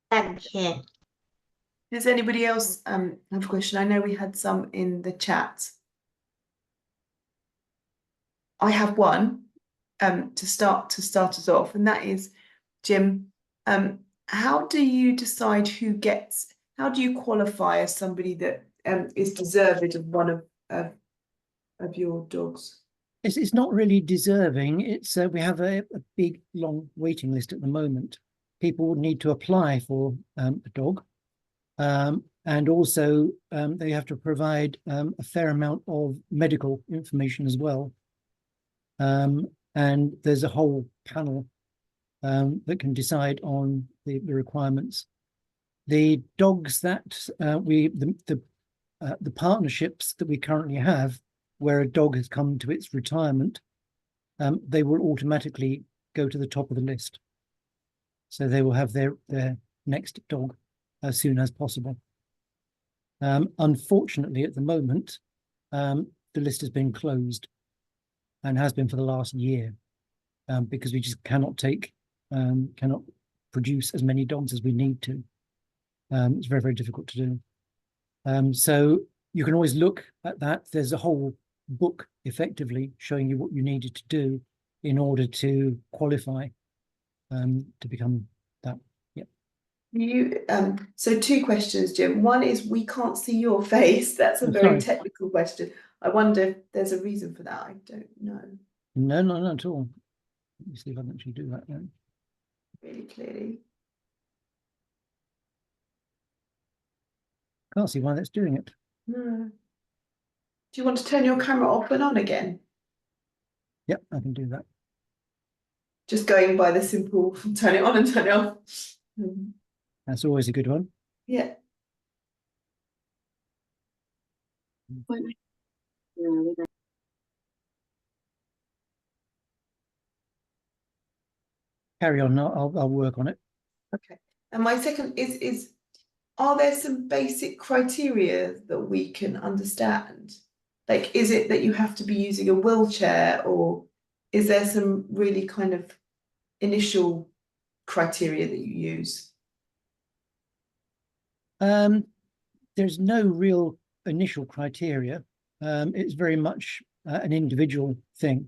Thank you.
Does anybody else have a question? I know we had some in the chat. I have one to start us off, and that is, Jim, how do you decide how do you qualify as somebody that is deserving of one of your dogs?
It's not really deserving. It's we have a big, long waiting list at the moment. People need to apply for a dog. And also they have to provide a fair amount of medical information as well. And there's a whole panel that can decide on the requirements. The dogs that the partnerships that we currently have, where a dog has come to its retirement, they will automatically go to the top of the list. So they will have their next dog as soon as possible. Unfortunately, at the moment, the list has been closed and has been for the last year because we just cannot produce as many dogs as we need to. It's very, very difficult to do. So you can always look at that. There's a whole book effectively showing you what you needed to do in order to qualify to become that.
So 2 questions, Jim. One is, we can't see your face. That's a very technical question. I wonder if there's a reason for that. I don't know.
No, not at all. Let me see if I can actually do that now.
really clearly.
Can't see why that's doing it.
No. Do you want to turn your camera off and on again?
Yep, I can do that.
Just going by the simple turn it on and turn it off.
That's always a good one.
Yeah.
Carry on. I'll work on it.
Okay. And my second is are there some basic criteria that we can understand? Like, is it that you have to be using a wheelchair, or is there some really kind of initial criteria that you use?
There's no real initial criteria. It's very much an individual thing.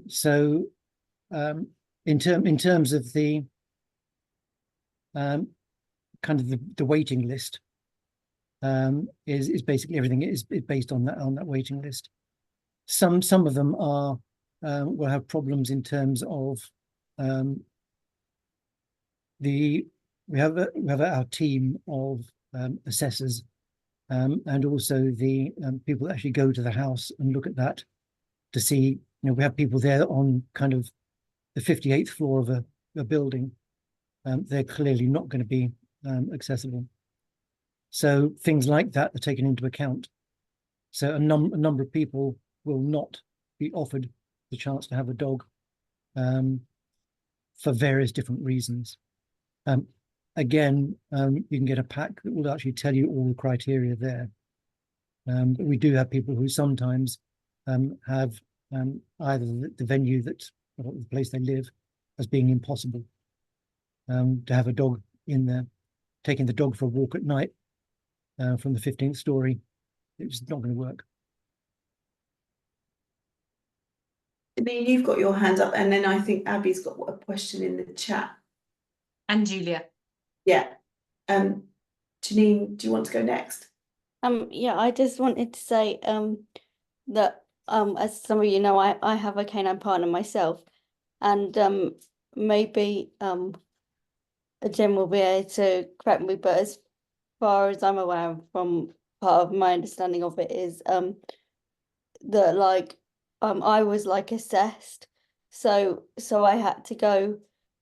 So in terms of the kind of the waiting list, is basically everything is based on that waiting list. Some of them are will have problems in terms of we have our team of assessors, and also the people that actually go to the house and look at that to see, we have people there on kind of the 58th floor of a building. They're clearly not going to be accessible. So things like that are taken into account. So a number of people will not be offered the chance to have a dog for various different reasons. Again, you can get a pack that will actually tell you all the criteria there. But we do have people who sometimes have either the venue or the place they live as being impossible to have a dog in there. Taking the dog for a walk at night from the 15th story, it's not going to work.
Janine, you've got your hand up, and then I think Abby's got a question in the chat.
And Julia.
Yeah. Janine, do you want to go next?
Yeah, I just wanted to say that as some of you know, I have a canine partner myself, and maybe Jim will be able to correct me, but as far as I'm aware, from part of my understanding of it is that like I was like assessed, so I had to go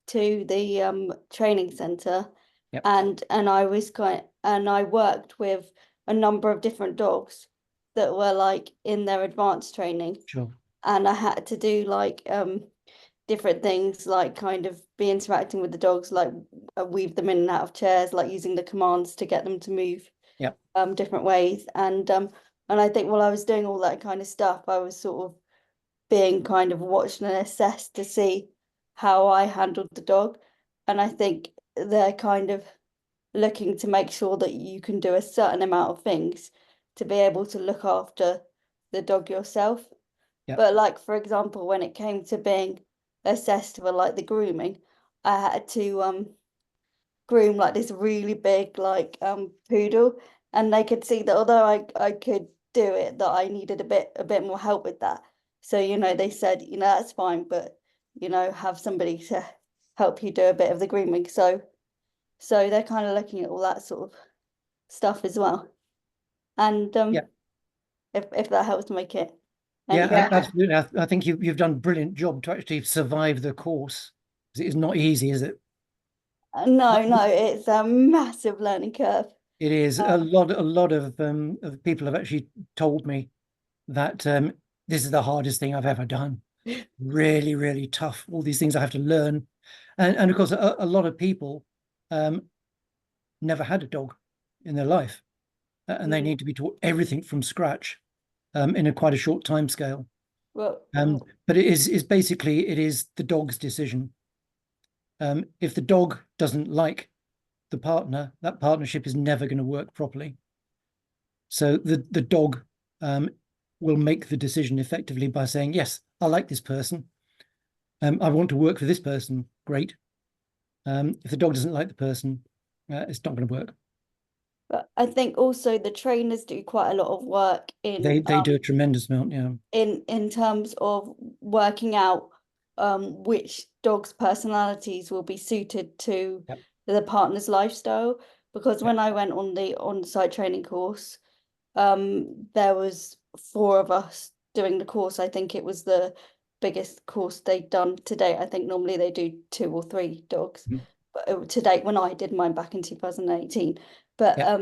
to the training centre.
Yep.
And I worked with a number of different dogs that were like in their advanced training.
Sure.
And I had to do like different things, like kind of be interacting with the dogs, like weave them in and out of chairs, like using the commands to get them to move
Yep.
Different ways. And I think while I was doing all that kind of stuff, I was sort of being kind of watched and assessed to see how I handled the dog. And I think they're kind of looking to make sure that you can do a certain amount of things to be able to look after the dog yourself.
Yep.
But like, for example, when it came to being assessed for like the grooming, I had to groom like this really big like poodle, and they could see that although I could do it, that I needed a bit more help with that. So they said, that's fine, but have somebody to help you do a bit of the grooming. So they're kind of looking at all that sort of stuff as well. And
Yeah.
if that helps make it
Yeah,
any better.
absolutely. I think you've done a brilliant job to actually survive the course. It is not easy, is it?
No, it's a massive learning curve.
It is. A lot of people have actually told me that this is the hardest thing I've ever done. Really, really tough. All these things I have to learn, and of course, a lot of people never had a dog in their life, and they need to be taught everything from scratch in quite a short time scale.
Well,
But it is basically the dog's decision. If the dog doesn't like the partner, that partnership is never going to work properly. So the dog will make the decision effectively by saying, yes, I like this person. I want to work for this person. Great. If the dog doesn't like the person, it's not going to work.
but I think also the trainers do quite a lot of work in
They do a tremendous amount, yeah.
in terms of working out which dogs' personalities will be suited to
Yep.
the partner's lifestyle. Because when I went on the on-site training course, there was 4 of us doing the course. I think it was the biggest course they'd done to date. I think normally they do 2 or 3 dogs,
Mhm.
but to date, when I did mine back in 2018. But
Yep.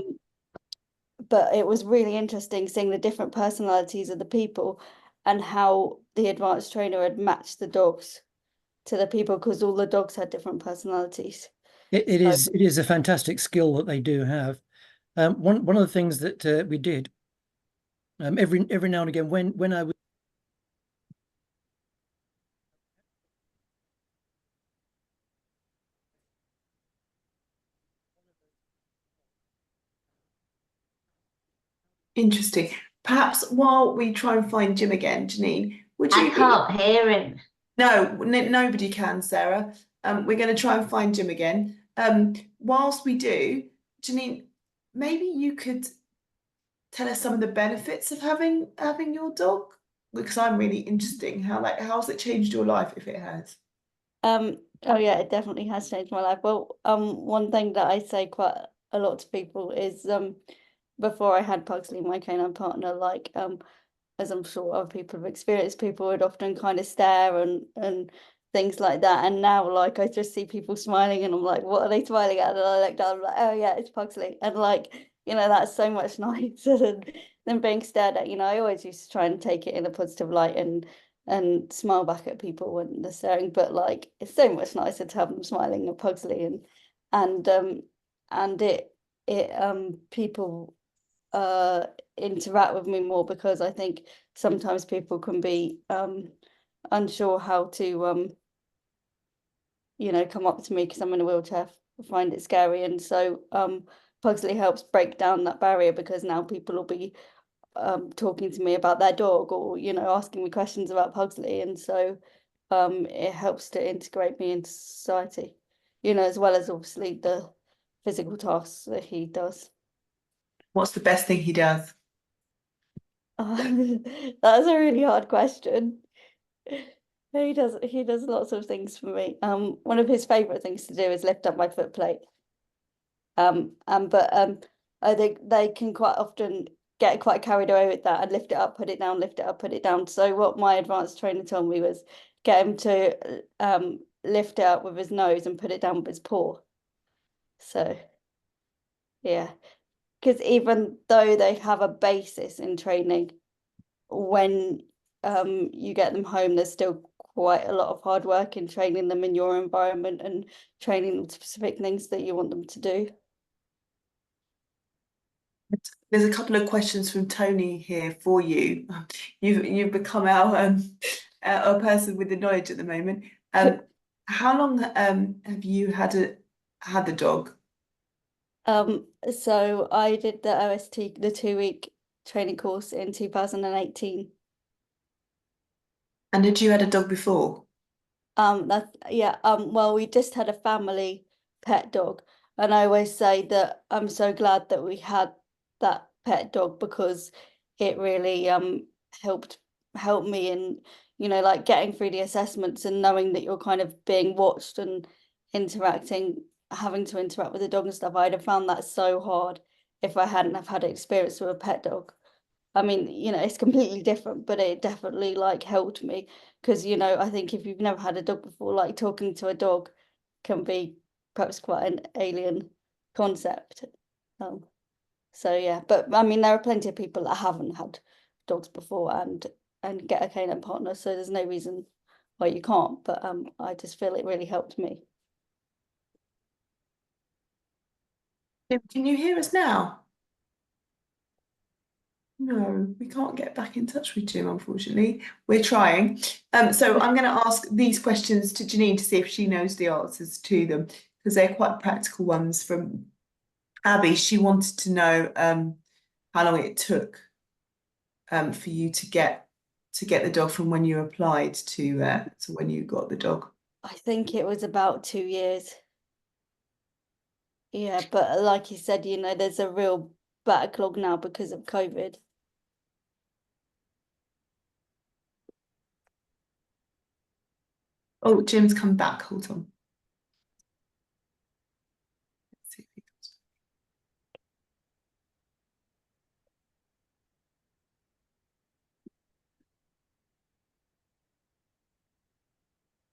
but it was really interesting seeing the different personalities of the people and how the advanced trainer had matched the dogs to the people, because all the dogs had different personalities.
It is a fantastic skill that they do have. One of the things that we did every now and again when I was
Interesting. Perhaps while we try and find Jim again, Janine, would
I
you be?
can't hear him.
No, nobody can, Sarah. We're going to try and find Jim again. Whilst we do, Janine, maybe you could tell us some of the benefits of having your dog, because I'm really interested in how's it changed your life if it has.
Oh yeah, it definitely has changed my life. Well, one thing that I say quite a lot to people is before I had Pugsley, my canine partner, like as I'm sure other people have experienced, people would often kind of stare and things like that. And now, like, I just see people smiling and I'm like, what are they smiling at? And I look down, I'm like, oh yeah, it's Pugsley. And like, you know, that's so much nicer than being stared at. You know, I always used to try and take it in a positive light and smile back at people when they're staring. But like, it's so much nicer to have them smiling at Pugsley and it people interact with me more, because I think sometimes people can be unsure how to you know, come up to me because I'm in a wheelchair, find it scary. And so Pugsley helps break down that barrier, because now people will be talking to me about their dog, or you know, asking me questions about Pugsley. And so it helps to integrate me into society, you know, as well as obviously the physical tasks that he does.
What's the best thing he does?
That's a really hard question. He does lots of things for me. One of his favorite things to do is lift up my foot plate. But I think they can quite often get quite carried away with that and lift it up, put it down, lift it up, put it down. So what my advanced trainer told me was get him to lift it up with his nose and put it down with his paw. So yeah, because even though they have a basis in training, when you get them home, there's still quite a lot of hard work in training them in your environment and training them specific things that you want them to do.
There's a couple of questions from Tony here for you. You've become our a person with the knowledge at the moment. How long have you had the dog?
So I did the OST, the 2-week training course in 2018.
And had you had a dog before?
Well, we just had a family pet dog, and I always say that I'm so glad that we had that pet dog, because it really helped me in, you know, like getting through the assessments and knowing that you're kind of being watched and having to interact with the dog and stuff. I'd have found that so hard if I hadn't have had experience with a pet dog. I mean, you know, it's completely different, but it definitely like helped me, because, you know, I think if you've never had a dog before, like talking to a dog can be perhaps quite an alien concept. So yeah, but I mean, there are plenty of people that haven't had dogs before and get a canine partner, so there's no reason why you can't. But I just feel it really helped me.
Can you hear us now? No, we can't get back in touch with Jim, unfortunately. We're trying. So I'm going to ask these questions to Janine to see if she knows the answers to them, because they're quite practical ones from Abby. She wanted to know how long it took for you to get the dog from when you applied to when you got the dog.
I think it was about 2 years. Yeah, but like you said, you know, there's a real backlog now because of COVID.
Oh, Jim's come back. Hold on. Let's see if he comes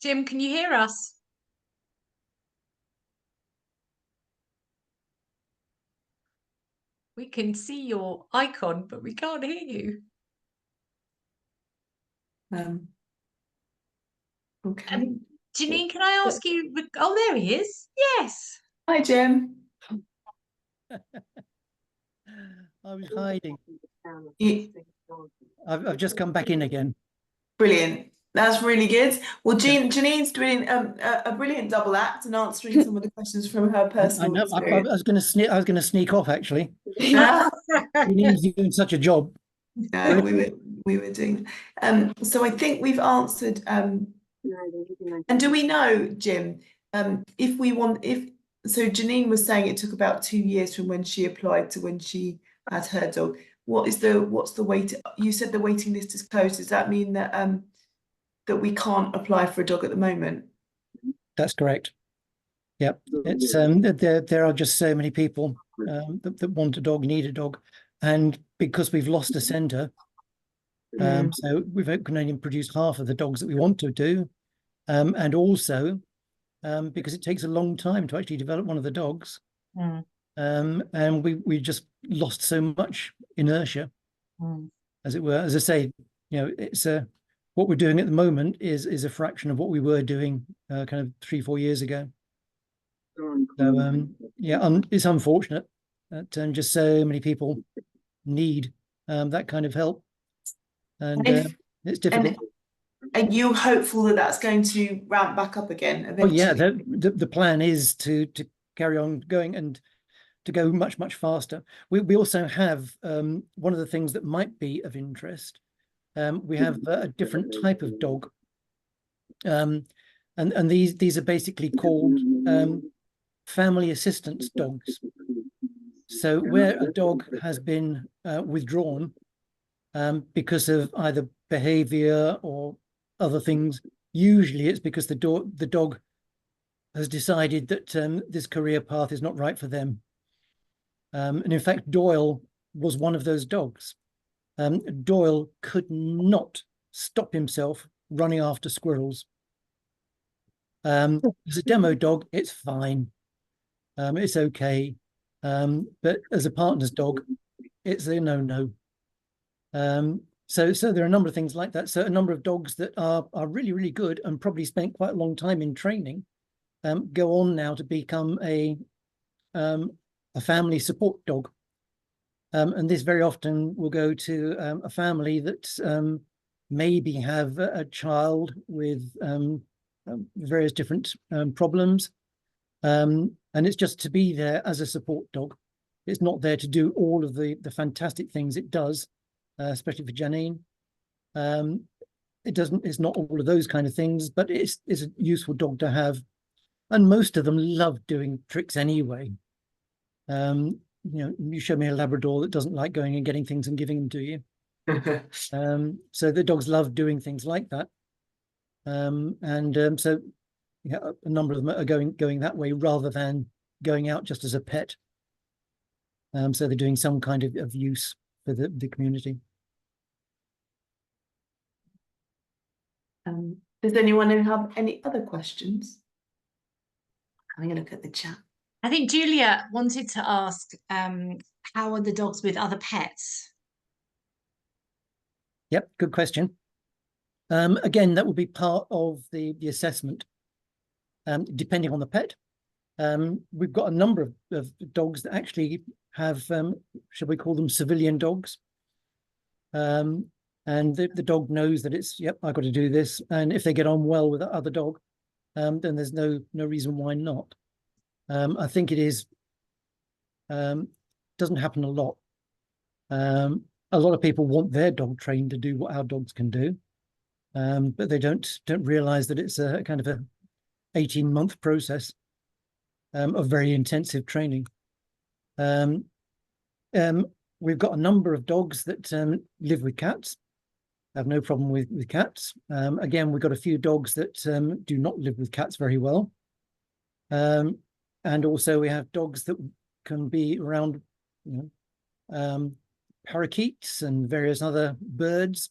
Jim, can you hear us? We can see your icon, but we can't hear you.
back. Okay.
Janine, can I ask you? Oh, there he is. Yes.
Hi, Jim.
I was hiding.
You,
I've just come back in again.
brilliant. That's really good. Well, Janine's doing a brilliant double act and answering some of the questions from her
I
personal
know. I
experience.
was going to sneak off actually.
Ah,
He's doing such a job.
no, we were doing. So I think we've answered. And do we know, Jim, if we want, if so, Janine was saying it took about 2 years from when she applied to when she had her dog. What's the wait? You said the waiting list is closed. Does that mean that that we can't apply for a dog at the moment?
That's correct. Yep. It's there are just so many people that want a dog, need a dog, and because we've lost a centre, so we can only produce half of the dogs that we want to do, and also because it takes a long time to actually develop one of the dogs, and we just lost so much inertia, as it were. As I say, it's what we're doing at the moment is a fraction of what we were doing kind of 3-4 years ago. So yeah, it's unfortunate that just so many people need that kind of help, and it's difficult.
Are you hopeful that that's going to ramp back up again
Oh yeah,
eventually?
the plan is to carry on going and to go much faster. We also have one of the things that might be of interest. We have a different type of dog, and these are basically called family assistance dogs. So where a dog has been withdrawn because of either behavior or other things, usually it's because the dog has decided that this career path is not right for them. And in fact, Doyle was one of those dogs. Doyle could not stop himself running after squirrels. As a demo dog, it's fine. It's okay. But as a partner's dog, it's a no-no. So there are a number of things like that. So a number of dogs that are really, really good and probably spent quite a long time in training go on now to become a family support dog. And this very often will go to a family that maybe have a child with various different problems. And it's just to be there as a support dog. It's not there to do all of the fantastic things it does, especially for Janine. It's not all of those kind of things, but it's a useful dog to have. And most of them love doing tricks anyway. You show me a Labrador that doesn't like going and getting things and giving them to you. So the dogs love doing things like that. So yeah, a number of them are going that way rather than going out just as a pet. So they're doing some kind of use for the community.
Does anyone have any other questions? Having a look at the chat.
I think Julia wanted to ask, how are the dogs with other pets?
Yep, good question. Again, that would be part of the assessment, depending on the pet. We've got a number of dogs that actually have, shall we call them civilian dogs? And the dog knows that it's, yep, I've got to do this. And if they get on well with the other dog, then there's no reason why not. I think it is, doesn't happen a lot. A lot of people want their dog trained to do what our dogs can do, but they don't realize that it's a kind of a 18-month process of very intensive training. We've got a number of dogs that live with cats. have no problem with cats. Again, we've got a few dogs that do not live with cats very well. And also we have dogs that can be around, you know, parakeets and various other birds,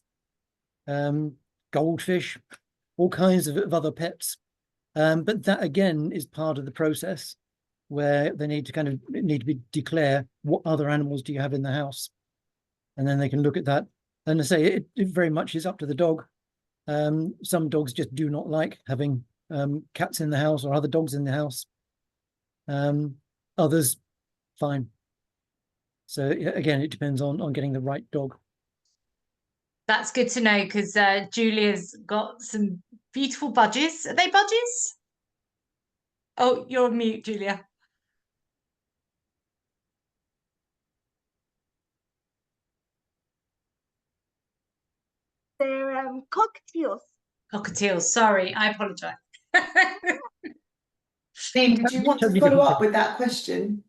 goldfish, all kinds of other pets. But that again is part of the process where they need to declare what other animals do you have in the house, and then they can look at that. And I say it very much is up to the dog. Some dogs just do not like having cats in the house or other dogs in the house. Others, fine. So again, it depends on getting the right dog.
That's good to know, because Julia's got some beautiful budgies. Are they budgies? Oh, you're on mute, Julia.
They're cockatiels.
Cockatiels. Sorry, I apologise.
Steve, did you want to
Totally
follow
different
up with that question?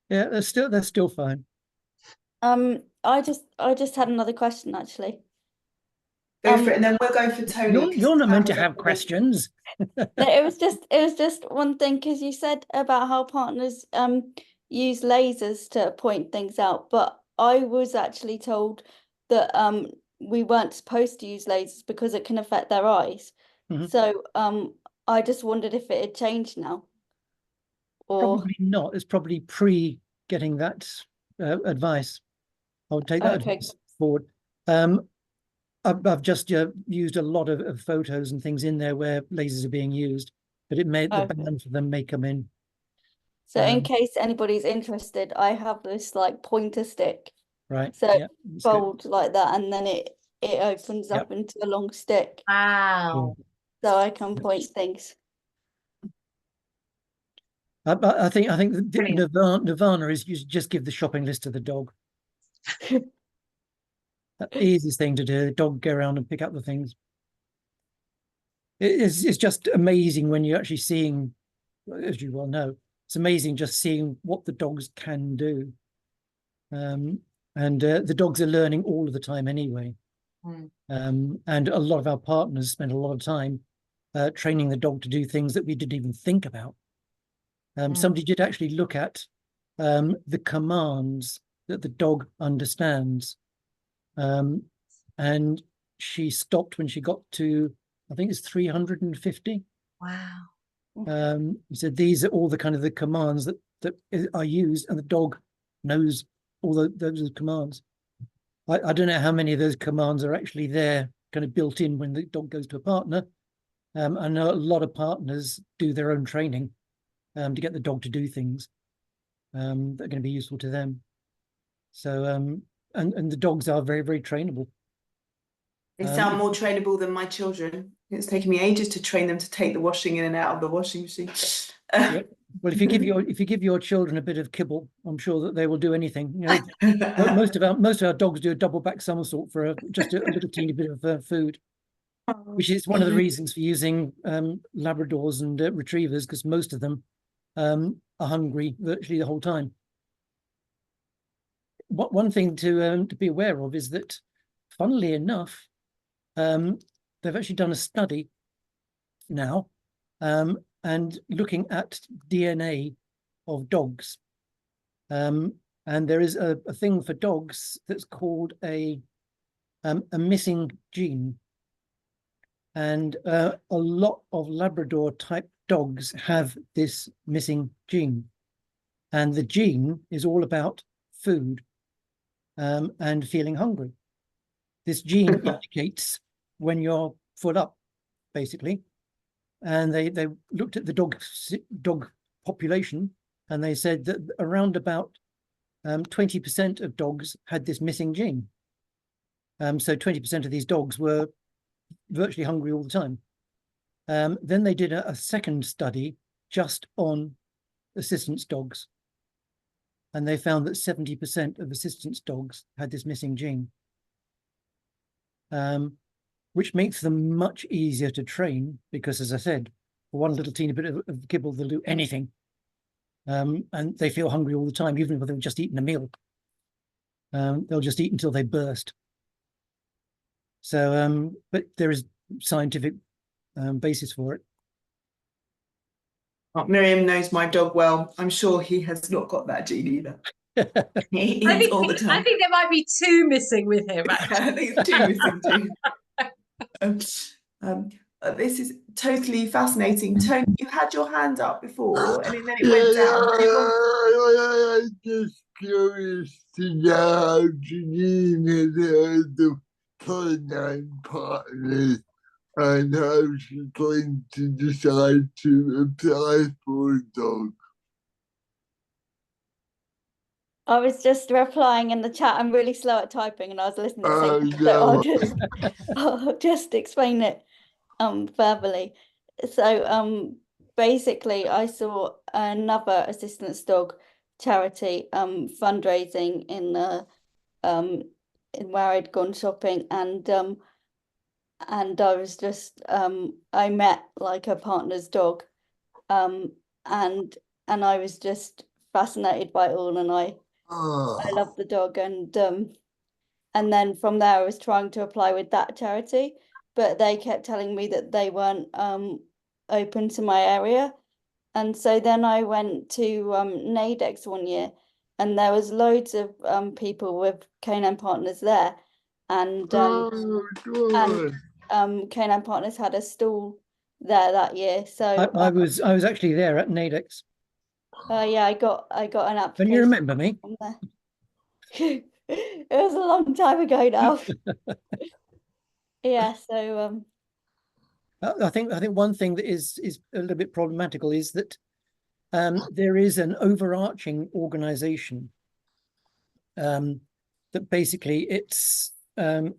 Yeah, they're still fine.
I just had another question actually.
Go for it, and then we'll go for Tony. 'cause
You're not meant to
Pam's
have
up.
questions.
No, it was just one thing, because you said about how partners use lasers to point things out, but I was actually told that we weren't supposed to use lasers because it can affect their eyes.
Mhm.
So I just wondered if it had changed now. Or
Probably not. It's probably pre getting that advice. I would take that
Okay.
advice forward. I've just used a lot of photos and things in there where lasers are being used, but it may the
Okay.
ban for them may come in.
So in case anybody's interested, I have this like pointer stick.
Right.
So
Yeah. That's good.
fold like that, and then it opens
Yep.
up into a long stick,
Wow.
so I can point things.
I think the
Brilliant.
Nirvana is you just give the shopping list to the dog. Easiest thing to do. The dog go around and pick up the things. It's just amazing when you're actually seeing, as you well know, it's amazing just seeing what the dogs can do. And the dogs are learning all of the time anyway. And a lot of our partners spend a lot of time training the dog to do things that we didn't even think about. Somebody did actually look at the commands that the dog understands. And she stopped when she got to, I think it's 350.
Wow.
So these are all the kind of the commands that are used, and the dog knows all those commands. I don't know how many of those commands are actually there, kind of built in when the dog goes to a partner. I know a lot of partners do their own training to get the dog to do things that are going to be useful to them. So and the dogs are very, very trainable.
They sound more trainable than my children. It's taken me ages to train them to take the washing in and out of the washing machine.
Yep. Well, if you give your children a bit of kibble, I'm sure that they will do anything. You know, most of our dogs do a double back somersault for just a little teeny bit of food, which is one of the reasons for using Labradors and Retrievers, because most of them are hungry virtually the whole time. One thing to be aware of is that, funnily enough, they've actually done a study now and looking at DNA of dogs. And there is a thing for dogs that's called a missing gene. And a lot of Labrador type dogs have this missing gene. And the gene is all about food and feeling hungry. This gene indicates when you're full up, basically. And they looked at the dog population, and they said that around about 20% of dogs had this missing gene. So 20% of these dogs were virtually hungry all the time. Then they did a second study just on assistance dogs, and they found that 70% of assistance dogs had this missing gene, which makes them much easier to train, because, as I said, for one little teeny bit of kibble, they'll do anything. And they feel hungry all the time, even if they've just eaten a meal. They'll just eat until they burst. So, but there is scientific basis for it.
Miriam knows my dog well. I'm sure he has not got that gene either. He
I
eats
think
all the
I
time.
think there might be two missing with him. Actually.
I think it's two missing genes. This is totally fascinating. Tony, you had your hand up before and then it went down.
I'm just curious to know how Janine had heard of Canine Partners and how she came to decide to apply for a dog.
I was just replying in the chat. I'm really slow at typing, and I was listening at the
Oh,
same time. So I'll
no.
just I'll just explain it verbally. So basically I saw another assistance dog charity fundraising in where I'd gone shopping, and I was just I met like her partner's dog, and I was just fascinated by it all, and I love the dog, and then from there I was trying to apply with that charity, but they kept telling me that they weren't open to my area. And so then I went to Nadex one year, and there was loads of people with Canine Partners there, and
Good.
Canine Partners had a stall there that year. So
I was actually there at Nadex.
yeah, I got an application.
Can you remember me?
From there. It was a long time ago now. Yeah, so
I think one thing that is a little bit problematical is that there is an overarching organization that basically it's the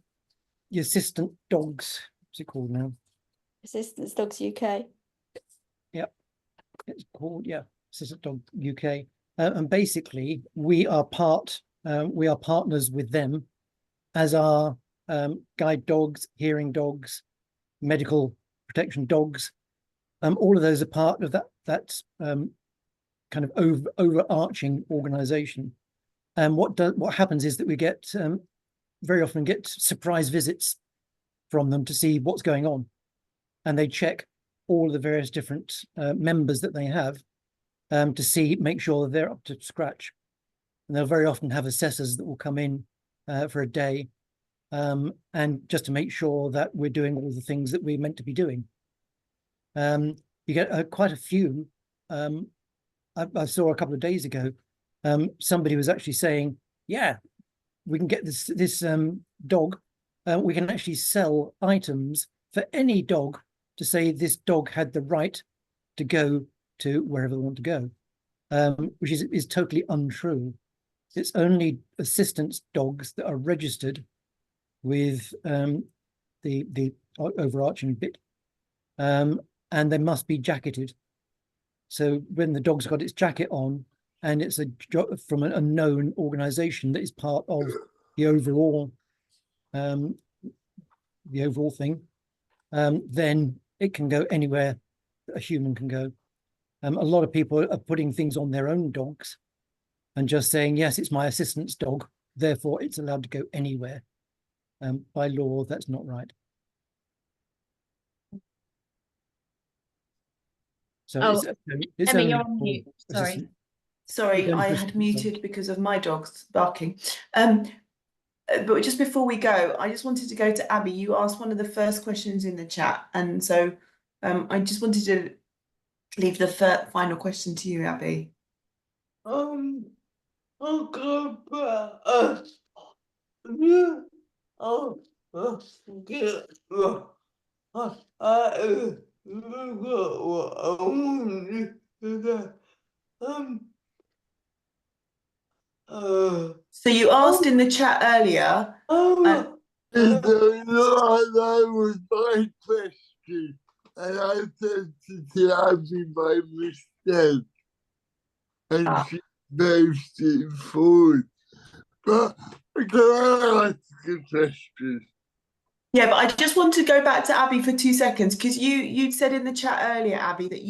assistant dogs. What's it called now?
Assistance Dogs UK.
Yep, it's called Assistant Dog UK, and basically we are partners with them as our guide dogs, hearing dogs, medical protection dogs. All of those are part of that kind of overarching organization. And what happens is that we get very often get surprise visits from them to see what's going on, and they check all of the various different members that they have to make sure that they're up to scratch. And they'll very often have assessors that will come in for a day, and just to make sure that we're doing all the things that we're meant to be doing. You get quite a few. I saw a couple of days ago, somebody was actually saying, yeah, we can get this dog. We can actually sell items for any dog to say this dog had the right to go to wherever they want to go, which is totally untrue. It's only assistance dogs that are registered with the overarching bit, and they must be jacketed. So when the dog's got its jacket on and it's from a known organization that is part of the overall thing, then it can go anywhere a human can go. A lot of people are putting things on their own dogs and just saying, yes, it's my assistant's dog, therefore it's allowed to go anywhere. By law, that's not right. So it's
Emma,
only
you're on mute. Sorry.
Sorry, I had muted because of my dogs barking. But just before we go, I just wanted to go to Abby. You asked one of the first questions in the chat, and so I just wanted to leave the final question to you, Abby. So you asked in the chat earlier.
That was my question, and I said to Abby by mistake, and she based it forward. But can I ask a question?
Yeah, but I just want to go back to Abby for 2 seconds, because you said in the chat earlier, Abby, that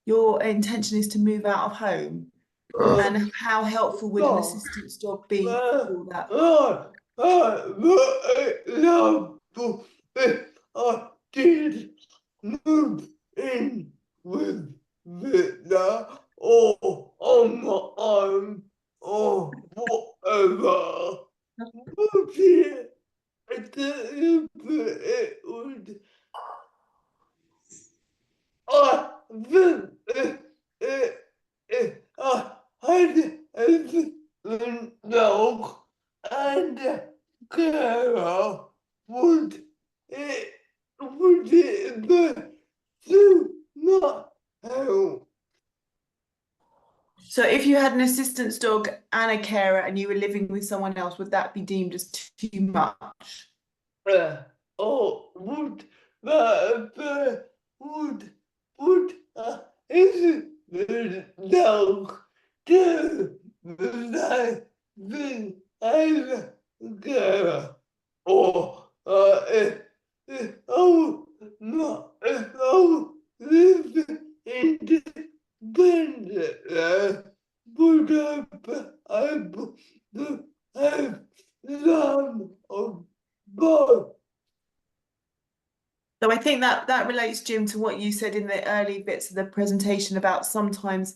your intention is to move out of home. And how helpful would an assistance dog be for that?
but I did move in with Victor or on my own or whatever. But yeah, I didn't put it would. I think I had a dog and Clara would it do not help.
So if you had an assistance dog and a carer and you were living with someone else, would that be deemed as too much?
Or would that would is the dog do the same thing as Clara? Or oh no, oh this independent would able to have some of both.
So I think that relates, Jim, to what you said in the early bits of the presentation about sometimes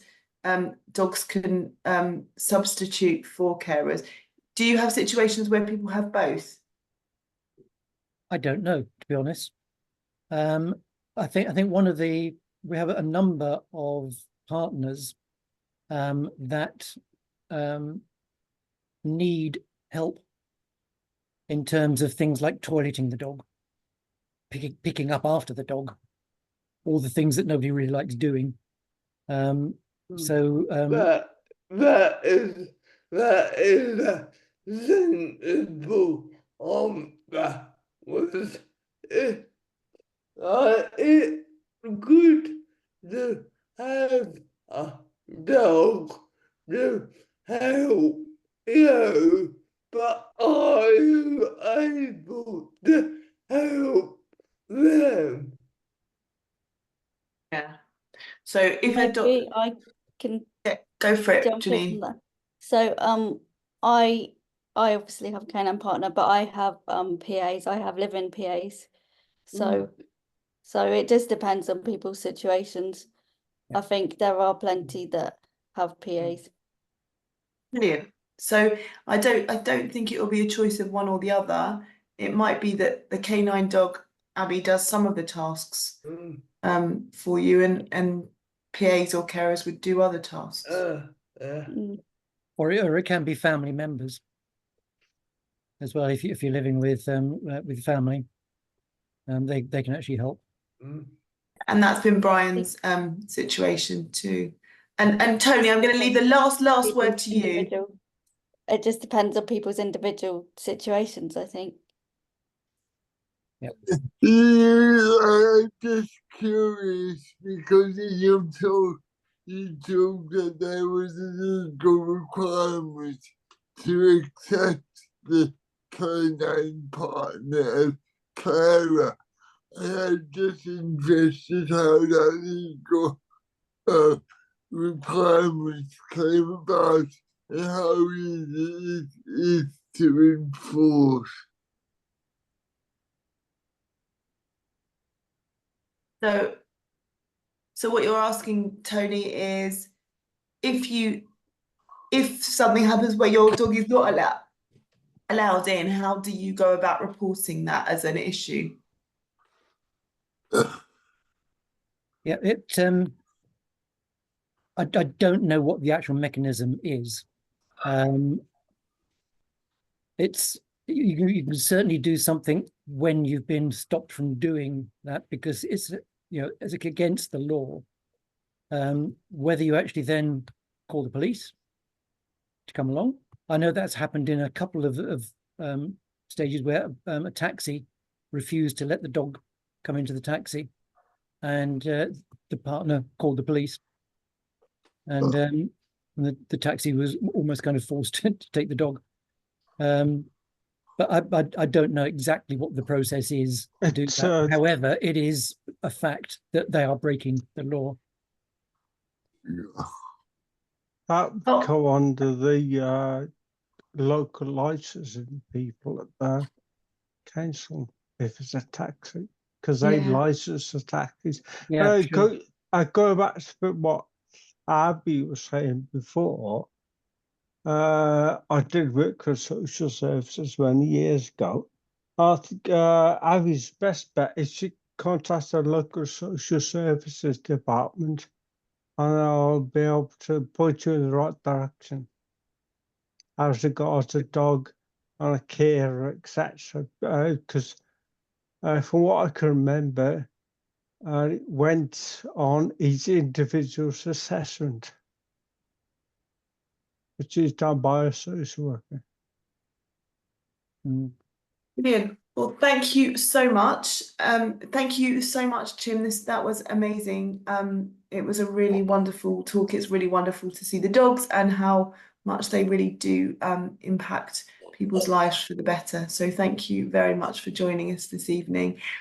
dogs can substitute for carers. Do you have situations where people have both?
I don't know, to be honest. I think we have a number of partners that need help in terms of things like toileting the dog, picking up after the dog, all the things that nobody really likes doing.
That is sensible. That was it. It good to have a dog to help you, but are you able to help them?
Yeah. So if a dog,
Maybe I can
go for it,
jump in
Janine.
from there. So I obviously have a canine partner, but I have PAs. I have live-in PAs. So it just depends on people's situations.
Yeah.
I think there are plenty that have PAs.
Brilliant. So I don't think it will be a choice of one or the other. It might be that the canine dog, Abby, does some of the tasks for you, and PAs or carers would do other tasks.
Or it can be family members as well. If you're living with family, they can actually help.
And that's been Brian's situation too. And Tony, I'm going to leave the last word to you.
It just depends on people's individual situations, I think.
Yeah.
I'm just curious because you told that there was a legal requirement to accept the canine partner as carer. And I'm just interested how that legal requirements came about and how easy it is to enforce.
So what you're asking, Tony, is if something happens where your dog is not allowed in, how do you go about reporting that as an issue?
Yeah, I don't know what the actual mechanism is. It's you can certainly do something when you've been stopped from doing that because it's it's against the law. Whether you actually then call the police to come along, I know that's happened in a couple of stages where a taxi refused to let the dog come into the taxi, and the partner called the police, and the taxi was almost kind of forced to take the dog. But I don't know exactly what the process is to do that. However, it is a fact that they are breaking the law.
That would go under the local licensing people at the council. if it's a taxi, because they
Yeah.
license the taxis.
Yeah, sure.
I go back to what Abby was saying before. I did work for social services many years ago. I think Abby's best bet is to contact the local social services department, and I'll be able to point you in the right direction as regards a dog and a carer, etc. Because from what I can remember, it went on each individual's assessment, which is done by a social worker.
Mm.
Brilliant. Well, thank you so much. Thank you so much, Jim. That was amazing. It was a really wonderful talk. It's really wonderful to see the dogs and how much they really do impact people's lives for the better. So thank you very much for joining us this evening.